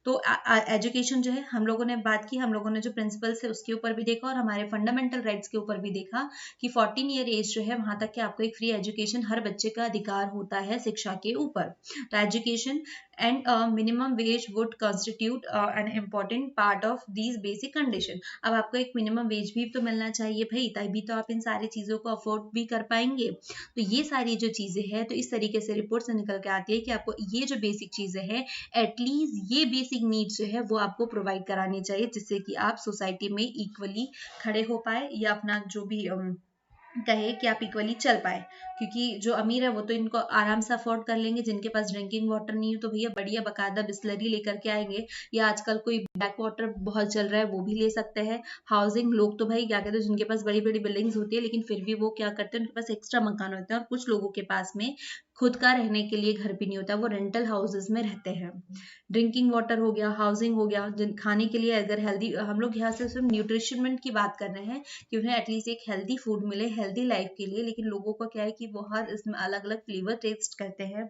तो एजुकेशन जो है हम लोगों ने बात की, हम लोगों ने जो प्रिंसिपल्स है उसके ऊपर भी देखा और हमारे फंडामेंटल राइट्स के ऊपर भी देखा कि 14 ईयर एज जो है वहां तक कि आपको एक फ्री एजुकेशन, हर बच्चे का अधिकार होता है शिक्षा के ऊपर. तो education and minimum wage would constitute an important part of these basic condition. अब आपको एक मिनिमम वेज भी तो मिलना चाहिए भाई, तभी तो आप इन सारी चीजों को अफोर्ड भी कर पाएंगे. तो ये सारी जो चीजें हैं तो इस तरीके से रिपोर्ट से निकल के आती है कि आपको ये जो बेसिक चीजें हैं एटलीस्ट ये बेसिक नीड्स जो है वो आपको प्रोवाइड करानी चाहिए, जिससे कि आप सोसाइटी में इक्वली खड़े हो पाए या अपना जो भी कहे कि आप इक्वली चल पाए. क्योंकि जो अमीर है वो तो इनको आराम से अफोर्ड कर लेंगे, जिनके पास ड्रिंकिंग वाटर नहीं है तो भैया बढ़िया बकायदा बिस्लरी लेकर के आएंगे, या आजकल कोई ब्लैक वाटर बहुत चल रहा है वो भी ले सकते हैं. हाउसिंग, लोग तो भाई क्या कहते हैं जिनके पास बड़ी बड़ी बिल्डिंग्स होती है लेकिन फिर भी वो क्या करते हैं, उनके पास एक्स्ट्रा मकान होते हैं, और कुछ लोगों के पास में खुद का रहने के लिए घर भी नहीं होता, वो रेंटल हाउसेज में रहते हैं. ड्रिंकिंग वाटर हो गया, हाउसिंग हो गया, खाने के लिए अगर हेल्दी, हम लोग यहाँ से सिर्फ न्यूट्रिशनमेंट की बात कर रहे हैं कि उन्हें एटलीस्ट एक हेल्दी फूड मिले हेल्दी लाइफ के लिए. लेकिन लोगों को क्या है कि वो हर इसमें अलग अलग फ्लेवर टेस्ट करते हैं,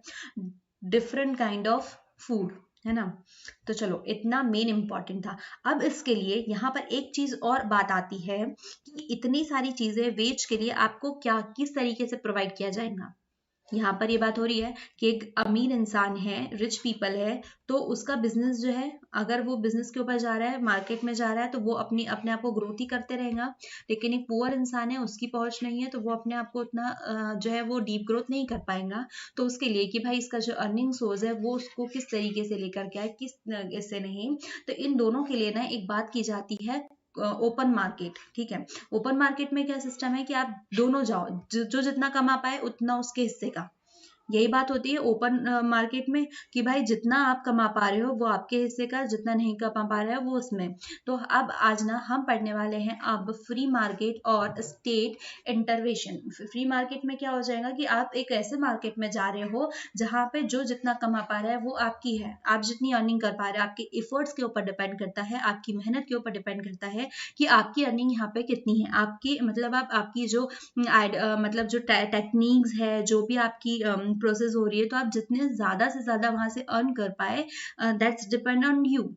डिफरेंट काइंड ऑफ फूड, है ना. तो चलो इतना मेन इंपॉर्टेंट था. अब इसके लिए यहाँ पर एक चीज और बात आती है कि इतनी सारी चीजें वेज के लिए आपको क्या किस तरीके से प्रोवाइड किया जाएगा. यहाँ पर ये बात हो रही है कि एक अमीर इंसान है, रिच पीपल है, तो उसका बिजनेस जो है अगर वो बिजनेस के ऊपर जा रहा है, मार्केट में जा रहा है, तो वो अपने आप को ग्रोथ ही करते रहेगा. लेकिन एक पुअर इंसान है, उसकी पहुंच नहीं है, तो वो अपने आप को उतना जो है वो डीप ग्रोथ नहीं कर पाएगा. तो उसके लिए कि भाई इसका जो अर्निंग सोर्स है वो उसको किस तरीके से लेकर के आए, किस इससे नहीं. तो इन दोनों के लिए ना एक बात की जाती है ओपन मार्केट. ठीक है, ओपन मार्केट में क्या सिस्टम है कि आप दोनों जाओ, जो जितना कमा पाए उतना उसके हिस्से का. यही बात होती है ओपन मार्केट में कि भाई जितना आप कमा पा रहे हो वो आपके हिस्से का, जितना नहीं कमा पा रहे हो वो उसमें. तो अब आज ना हम पढ़ने वाले हैं अब फ्री मार्केट और स्टेट इंटरवेंशन. फ्री मार्केट में क्या हो जाएगा कि आप एक ऐसे मार्केट में जा रहे हो जहां पे जो जितना कमा पा रहा है वो आपकी है, आप जितनी अर्निंग कर पा रहे हो आपके एफर्ट्स के ऊपर डिपेंड करता है, आपकी मेहनत के ऊपर डिपेंड करता है कि आपकी अर्निंग यहाँ पे कितनी है. आपकी मतलब आपकी जो मतलब जो टेक्निक्स है, जो भी आपकी प्रोसेस हो रही है, तो आप जितने ज्यादा से ज्यादा वहां से अर्न कर पाए, that's depend on you.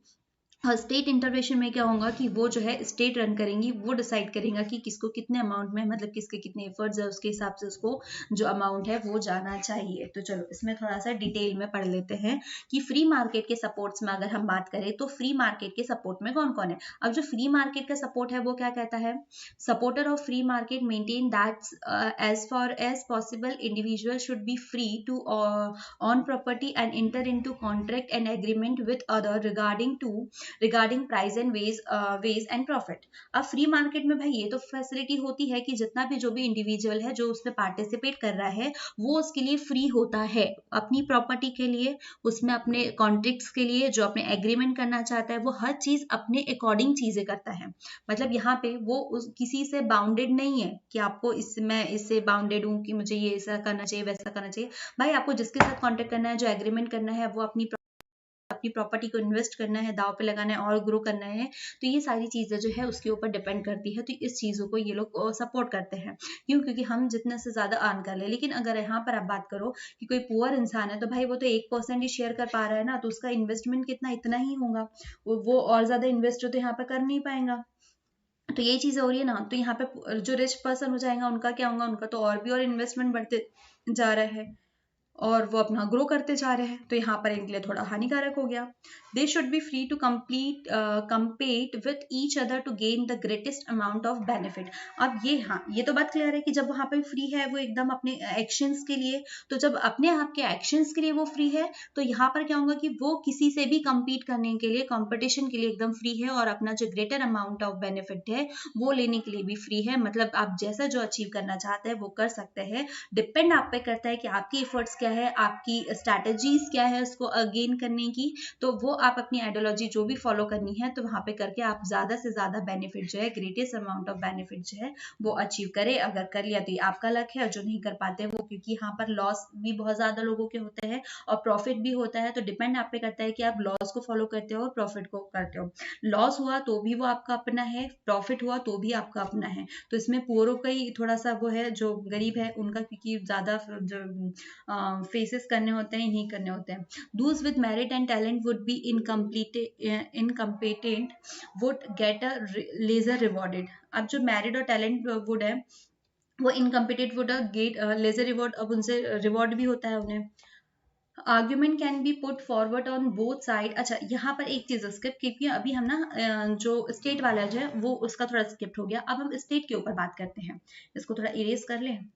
State intervention में क्या होगा कि वो जो है स्टेट रन करेंगी, वो डिसाइड करेगा कि किसको कितने अमाउंट में, मतलब किसके कितने एफर्ट्स है उसके हिसाब से उसको जो अमाउंट है वो जाना चाहिए. तो चलो इसमें थोड़ा सा डिटेल में पढ़ लेते हैं कि फ्री मार्केट के सपोर्ट्स में अगर हम बात करें तो फ्री मार्केट के सपोर्ट में कौन कौन है. अब जो फ्री मार्केट का सपोर्ट है वो क्या कहता है, supporter of free market maintain that as far as possible individual should be free to own property and enter into contract and agreement with other regarding to regarding price and wage and profit. अब free market में भाई ये तो facility होती है कि जितना भी जो भी इंडिविजुअल है जो उसमें पार्टिसिपेट कर रहा है वो उसके लिए फ्री होता है अपनी प्रॉपर्टी के लिए, उसमें अपने कॉन्ट्रैक्ट्स के लिए, जो अपने एग्रीमेंट करना चाहता है वो हर चीज अपने अकॉर्डिंग चीजें करता है। मतलब यहाँ पे वो किसी से बाउंडेड नहीं है कि आपको मैं इससे बाउंडेड हूँ कि मुझे ये ऐसा करना चाहिए वैसा करना चाहिए। भाई आपको जिसके साथ कॉन्टेक्ट करना है, जो एग्रीमेंट करना है, वो अपनी प्रॉपर्टी को इन्वेस्ट करना है, दाव पे लगाना है और ग्रो करना है, तो ये सारी चीजें जो है उसके ऊपर डिपेंड करती है। तो इस चीजों को ये लोग सपोर्ट करते हैं। क्यों? क्योंकि हम जितने से ज्यादा अर्न कर ले। लेकिन अगर यहाँ पर आप बात करो कि कोई पुअर इंसान है तो भाई वो तो 1% ही शेयर कर पा रहा है ना, तो उसका इन्वेस्टमेंट कितना, इतना ही होगा, वो और ज्यादा इन्वेस्ट तो यहाँ पर कर नहीं पाएगा। तो ये चीजें हो रही है ना। तो यहाँ पे जो रिच पर्सन हो जाएगा उनका क्या होगा, उनका तो और भी और इन्वेस्टमेंट बढ़ते जा रहा है और वो अपना ग्रो करते जा रहे हैं, तो यहाँ पर इनके लिए थोड़ा हानिकारक हो गया। They should be free to compete with each other to gain the greatest amount of benefit. अब ये, हाँ ये तो बात क्लियर है कि जब वहां पर फ्री है वो एकदम अपने एक्शंस के लिए, तो जब अपने आप के एक्शंस के लिए वो फ्री है तो यहाँ पर क्या होगा कि वो किसी से भी compete करने के लिए, कंपटीशन के लिए एकदम फ्री है और अपना जो ग्रेटर अमाउंट ऑफ बेनिफिट है वो लेने के लिए भी फ्री है। मतलब आप जैसा जो अचीव करना चाहते हैं वो कर सकते हैं। डिपेंड आप पे करता है कि आपकी एफर्ट्स क्या है, आपकी स्ट्रैटेजीज क्या है उसको गेन करने की। तो वो आप अपनी आइडियोलॉजी जो भी फॉलो करनी है तो वहां पे करके आप ज्यादा से ज्यादा बेनिफिट जो है, ग्रेटेस्ट अमाउंट ऑफ बेनिफिट जो है वो अचीव करे। अगर कर लिया तो ये आपका लक है, और जो नहीं कर पाते वो, क्योंकि यहाँ पर लॉस भी बहुत ज्यादा लोगों के होते हैं और प्रॉफिट भी होता है। तो डिपेंड आप पे करता है कि आप लॉस को फॉलो करते हो और प्रॉफिट को करते हो। लॉस हुआ तो भी वो आपका अपना है, प्रॉफिट हुआ तो भी आपका अपना है। तो इसमें पुअरों का ही थोड़ा सा वो है, जो गरीब है उनका, क्योंकि ज्यादा जो फेसेस करने होते हैं, नहीं करने होते हैं। Those with merit and talent would be incompetent would get a lesser rewarded। अब जो merit और talent would है वो incompetent would get lesser reward। अब उनसे रिवॉर्ड भी होता है उन्हें। Argument can be put forward on both side. अच्छा यहाँ पर एक चीज स्किप, क्योंकि अभी हम ना जो स्टेट वाला जो है वो उसका थोड़ा स्किप हो गया। अब हम स्टेट के ऊपर बात करते हैं, इसको थोड़ा इरेज कर लें।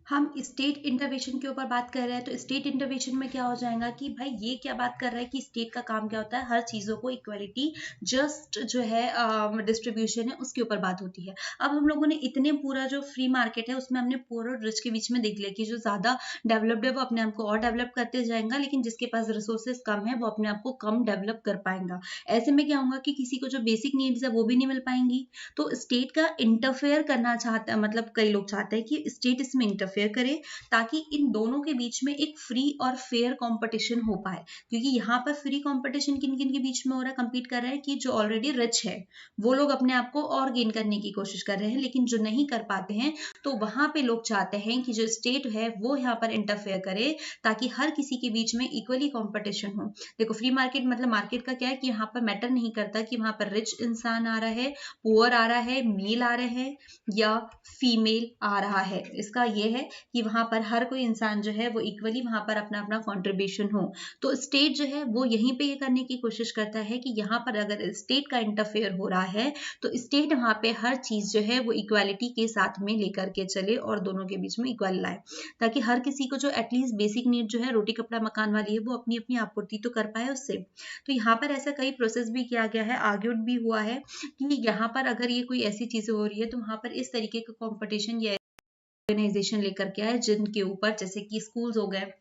हम स्टेट इंटरवेंशन के ऊपर बात कर रहे हैं, तो स्टेट इंटरवेंशन में क्या हो जाएगा कि भाई ये क्या बात कर रहा है कि स्टेट का काम क्या होता है, हर चीजों को इक्वलिटी, जस्ट जो है डिस्ट्रीब्यूशन है उसके ऊपर बात होती है। अब हम लोगों ने इतने पूरा जो फ्री मार्केट है उसमें हमने पुअर और रिच के बीच में देख लिया कि जो ज्यादा डेवलप्ड है वो अपने आप को और डेवलप करते जाएगा, लेकिन जिसके पास रिसोर्सेज कम है वो अपने आप को कम डेवलप कर पाएगा। ऐसे में क्या होगा कि किसी को जो बेसिक नीड्स है वो भी नहीं मिल पाएंगी। तो स्टेट का इंटरफेयर करना चाहता है, मतलब कई लोग चाहते हैं कि स्टेट इसमें इंटरफेयर करे ताकि इन दोनों के बीच में एक फ्री और फेयर कंपटीशन हो पाए। क्योंकि यहाँ पर फ्री कंपटीशन किन किन के बीच में हो रहा है, कंपीट कर रहे हैं कि जो ऑलरेडी रिच है वो लोग अपने आप को और गेन करने की कोशिश कर रहे हैं, लेकिन जो नहीं कर पाते हैं तो वहां पे लोग चाहते हैं कि जो स्टेट है वो यहाँ पर इंटरफेयर करे ताकि हर किसी के बीच में इक्वली कंपटीशन हो। देखो फ्री मार्केट मतलब मार्केट का क्या है कि यहाँ पर मैटर नहीं करता कि वहां पर रिच इंसान आ रहा है, पुअर आ रहा है, मेल आ रहे हैं या फीमेल आ रहा है। इसका ये है कि वहां पर हर कोई इंसान जो है वो इक्वली वहां पर अपना अपना कंट्रीब्यूशन हो। तो स्टेट जो है वो यहीं पे ये करने की कोशिश करता है कि यहाँ पर अगर स्टेट का इंटरफेयर हो रहा है तो स्टेट वहां पे हर चीज जो है वो इक्वालिटी के साथ में लेकर के चले और दोनों के बीच में इक्वल लाए, ताकि हर किसी को जो एटलीस्ट बेसिक नीड जो है, रोटी कपड़ा मकान वाली है, वो अपनी अपनी आपूर्ति तो कर पाए उससे। तो यहाँ पर ऐसा कई प्रोसेस भी किया गया है, आर्ग्यूड भी हुआ है कि यहाँ पर अगर ये कोई ऐसी चीजें हो रही है तो वहां पर इस तरीके का कॉम्पिटिशन या ऑर्गेनाइजेशन लेकर के आए जिनके ऊपर, जैसे कि स्कूल्स हो गए,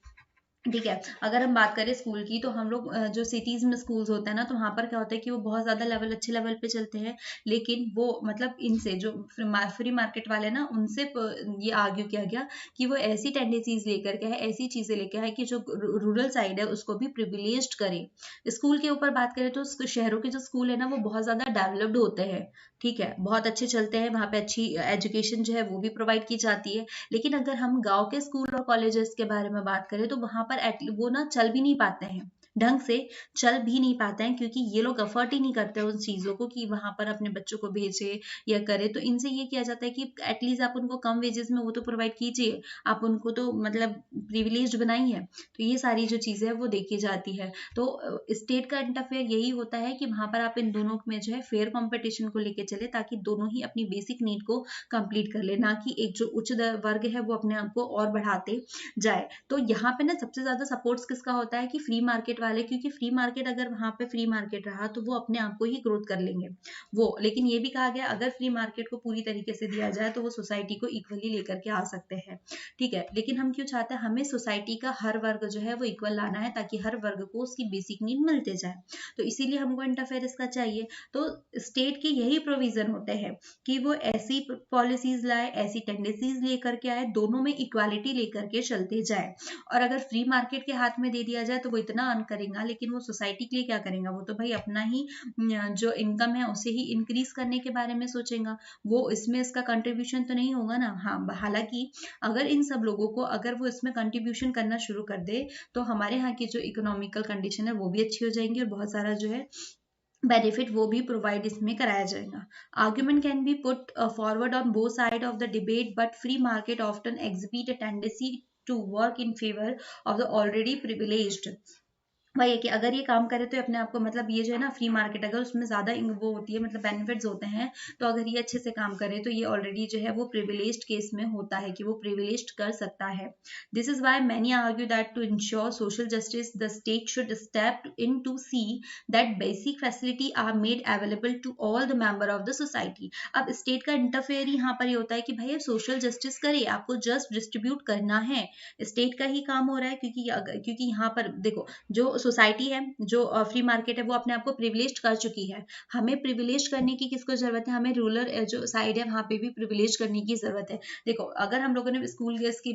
ठीक है। अगर हम बात करें स्कूल की तो हम लोग जो सिटीज में स्कूल्स होते हैं ना, तो वहां पर क्या होता है कि वो बहुत ज्यादा लेवल, अच्छे लेवल पे चलते हैं, लेकिन वो मतलब इनसे जो फ्री मार्केट वाले ना उनसे ये आर्ग्यू किया गया कि वो ऐसी टेंडेंसीज लेकर के है, ऐसी चीजें लेकर है कि जो रूरल साइड है उसको भी प्रिविलेज्ड करे। स्कूल के ऊपर बात करें तो शहरों के जो स्कूल है ना वो बहुत ज्यादा डेवलप्ड होते हैं, ठीक है, बहुत अच्छे चलते हैं, वहां पे अच्छी एजुकेशन जो है वो भी प्रोवाइड की जाती है। लेकिन अगर हम गांव के स्कूल और कॉलेजेस के बारे में बात करें तो वहां पर वो ना चल भी नहीं पाते हैं, ढंग से चल भी नहीं पाते हैं, क्योंकि ये लोग अफर्ट ही नहीं करते उन चीजों को कि वहां पर अपने बच्चों को भेजे या करे। तो इनसे ये किया जाता है कि एटलीस्ट आप उनको कम वेजेस में वो तो प्रोवाइड कीजिए, आप उनको तो मतलब प्रिविलेज बनाइए। तो ये सारी जो चीजें है वो देखी जाती है। तो स्टेट का इंटरफेयर यही होता है कि वहां पर आप इन दोनों में जो है फेयर कॉम्पिटिशन को लेके चले, ताकि दोनों ही अपनी बेसिक नीड को कंप्लीट कर ले, ना कि एक जो उच्च वर्ग है वो अपने आप को और बढ़ाते जाए। तो यहाँ पे ना सबसे ज्यादा सपोर्ट्स किसका होता है कि फ्री मार्केट वाले, क्योंकि फ्री मार्केट अगर वहाँ पे फ्री मार्केट रहा तो वो अपने आप को ही ग्रोथ कर लेंगे वो। लेकिन ये भी कहा गया अगर फ्री मार्केट को पूरी तरीके से दिया जाए तो वो सोसाइटी को इक्वली लेकर के आ सकते हैं, ठीक है। लेकिन हम क्यों चाहते हैं, हमें सोसाइटी का हर वर्ग जो है वो इक्वल लाना है ताकि हर वर्ग को उसकी बेसिक नीड मिलते जाए, तो इसीलिए हमको इंटरफेरेंस का चाहिए। तो स्टेट के यही प्रोविजन होते हैं कि वो ऐसी पॉलिसीज लाए, ऐसी टेंडेंसीज लेकर के आए, दोनों में इक्वालिटी लेकर के चलते जाए। और अगर फ्री मार्केट के हाथ में दे दिया जाए तो वो इतना अर्न करेगा, लेकिन वो सोसाइटी के लिए क्या करेगा, वो तो भाई अपना ही जो इनकम है उसे ही इंक्रीज करने के बारे में सोचेगा, वो इसमें इसका कंट्रीब्यूशन तो नहीं होगा ना। हाँ, हालांकि अगर इन सब लोगों को अगर वो इसमें कंट्रीब्यूशन करना शुरू कर दे तो हमारे यहाँ की जो इकोनॉमिकल कंडीशन है वो भी अच्छी हो जाएंगी और बहुत सारा जो है बेनिफिट वो भी प्रोवाइड इसमें कराया जाएगा। Argument can be put forward on both side of the debate, but free market often exhibit a tendency to work in favour of the already privileged. वही है कि अगर ये काम करे तो अपने आप को, मतलब ये जो है ना फ्री मार्केट, अगर उसमें ज्यादा वो होती है, मतलब बेनिफिट्स होते हैं, तो अगर ये अच्छे से काम करे तो ये ऑलरेडी जो है वो प्रिविलेज्ड केस में होता है कि वो प्रिविलेज्ड कर सकता है। This is why many argue that to ensure social justice the state should step in to see that basic facility are made available to all the member of the society. अब state का interfere यहाँ पर ये होता है कि भाई social justice करे, आपको जस्ट डिस्ट्रीब्यूट करना है, स्टेट का ही काम हो रहा है, क्योंकि यहाँ पर देखो जो सोसाइटी है, जो फ्री मार्केट है, वो अपने आप को प्रिविलेज्ड कर चुकी है। हमें प्रिविलेज करने की किसको जरूरत है, हमें रूरल जो साइड है वहां पे भी प्रिविलेज करने की जरूरत है। देखो अगर हम लोगों ने स्कूल गेस्ट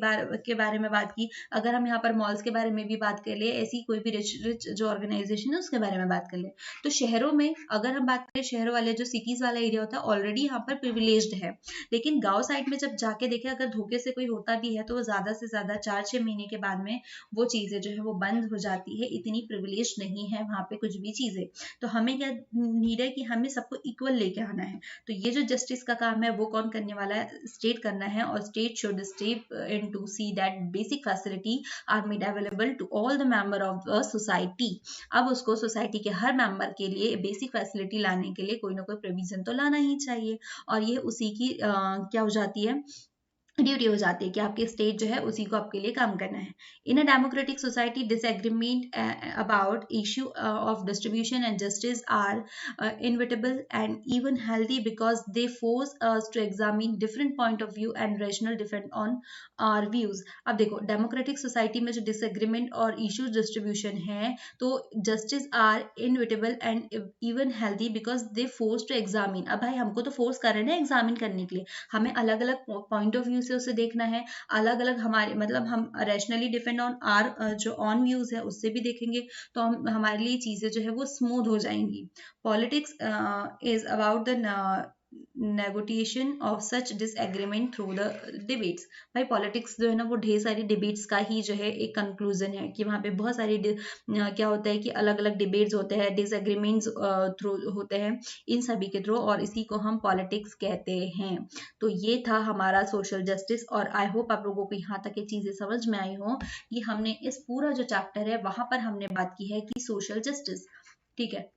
के बारे में बात की, अगर हम यहाँ पर मॉल्स के बारे में भी बात कर ले, ऐसी कोई भी रिच जो ऑर्गेनाइजेशन है उसके बारे में बात कर ले, तो शहरों में अगर हम बात करें, शहरों वाले जो सिटीज वाला एरिया होता है ऑलरेडी यहाँ पर प्रिविलेज्ड है। लेकिन गाँव साइड में जब जाके देखे, अगर धोखे से कोई होता भी है तो वो ज्यादा से ज्यादा 4-6 महीने के बाद में वो चीजें जो है वो बंद हो जाती है, इतनी प्रिविलेज नहीं है वहां पे कुछ भी चीजें। तो हमें क्या नीड है कि हमें सबको इक्वल लेके आना है। तो ये जो जस्टिस का काम है वो कौन करने वाला है, स्टेट करना है, और state should step in to see that basic facility are made available to all the member of the society. अब उसको सोसाइटी के हर मेंबर के लिए बेसिक फैसिलिटी लाने के लिए कोई ना कोई प्रोविजन तो लाना ही चाहिए, और ये उसी की क्या हो जाती है, ड्यूटी हो जाती है कि आपके स्टेट जो है उसी को आपके लिए काम करना है। In a democratic society disagreement about issue of distribution and justice are inevitable and even healthy because they force us to examine different point of view and rational different on our views. अब देखो democratic society में जो disagreement और issue distribution है, तो justice are inevitable and even healthy because they force to examine. अब भाई हमको तो फोर्स कर रहे हैं ना एग्जामिन करने के लिए, हमें अलग अलग पॉइंट ऑफ व्यू से उसे देखना है, अलग अलग हमारे, मतलब हम रैशनली डिपेंड ऑन आर जो ऑन व्यूज है उससे भी देखेंगे, तो हम हमारे लिए चीजें जो है वो स्मूथ हो जाएंगी। Politics is about the negotiation of such disagreement through the debates. भाई पॉलिटिक्स जो है ना वो ढेर सारी डिबेट्स का ही जो है एक कंक्लूजन है, कि वहाँ पे बहुत सारी क्या होता है कि अलग अलग डिबेट्स होते हैं, डिसएग्रीमेंट्स थ्रू होते हैं इन सभी के थ्रू, और इसी को हम पॉलिटिक्स कहते हैं। तो ये था हमारा सोशल जस्टिस, और आई होप आप लोगों को यहाँ तक ये चीजें समझ में आई हो कि हमने इस पूरा जो चैप्टर है वहां पर हमने बात की है कि सोशल जस्टिस, ठीक है।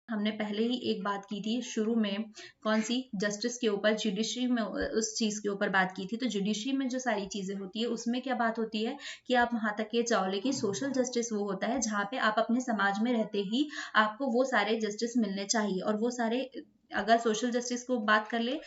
हमने पहले ही एक बात की थी शुरू में, कौन सी, जस्टिस के ऊपर, जुडिशरी में उस चीज के ऊपर बात की थी। तो जुडिशरी में जो सारी चीजें होती है उसमें क्या बात होती है कि आप वहां तक ये चाहो, लेकिन सोशल जस्टिस वो होता है जहाँ पे आप अपने समाज में रहते ही आपको वो सारे जस्टिस मिलने चाहिए, और वो सारे, अगर सोशल जस्टिस को बात कर ले,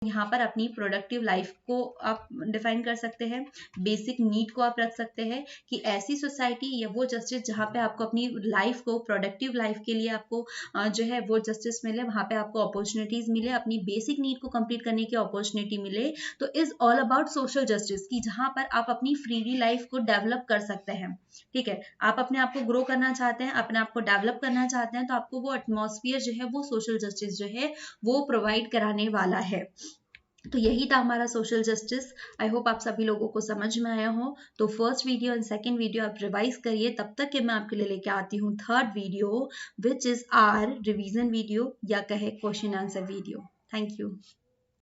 यहाँ पर अपनी प्रोडक्टिव लाइफ को आप डिफाइन कर सकते हैं, बेसिक नीड को आप रख सकते हैं कि ऐसी सोसाइटी या वो जस्टिस जहाँ पे आपको अपनी लाइफ को, प्रोडक्टिव लाइफ के लिए आपको जो है वो जस्टिस मिले, वहाँ पे आपको अपॉर्चुनिटीज मिले, अपनी बेसिक नीड को कंप्लीट करने की अपॉर्चुनिटी मिले। तो is all about social justice की जहाँ पर आप अपनी फ्रीली लाइफ को डेवलप कर सकते हैं, ठीक है। आप अपने आप को ग्रो करना चाहते हैं, अपने आप को डेवलप करना चाहते हैं, तो आपको वो एटमॉस्फेयर जो है वो सोशल जस्टिस जो है वो प्रोवाइड कराने वाला है। तो यही था हमारा सोशल जस्टिस। आई होप आप सभी लोगों को समझ में आया हो। तो first video and second video आप रिवाइज करिए, तब तक के मैं आपके लिए लेके आती हूँ third video, which is our revision video या कहे question answer video. Thank you.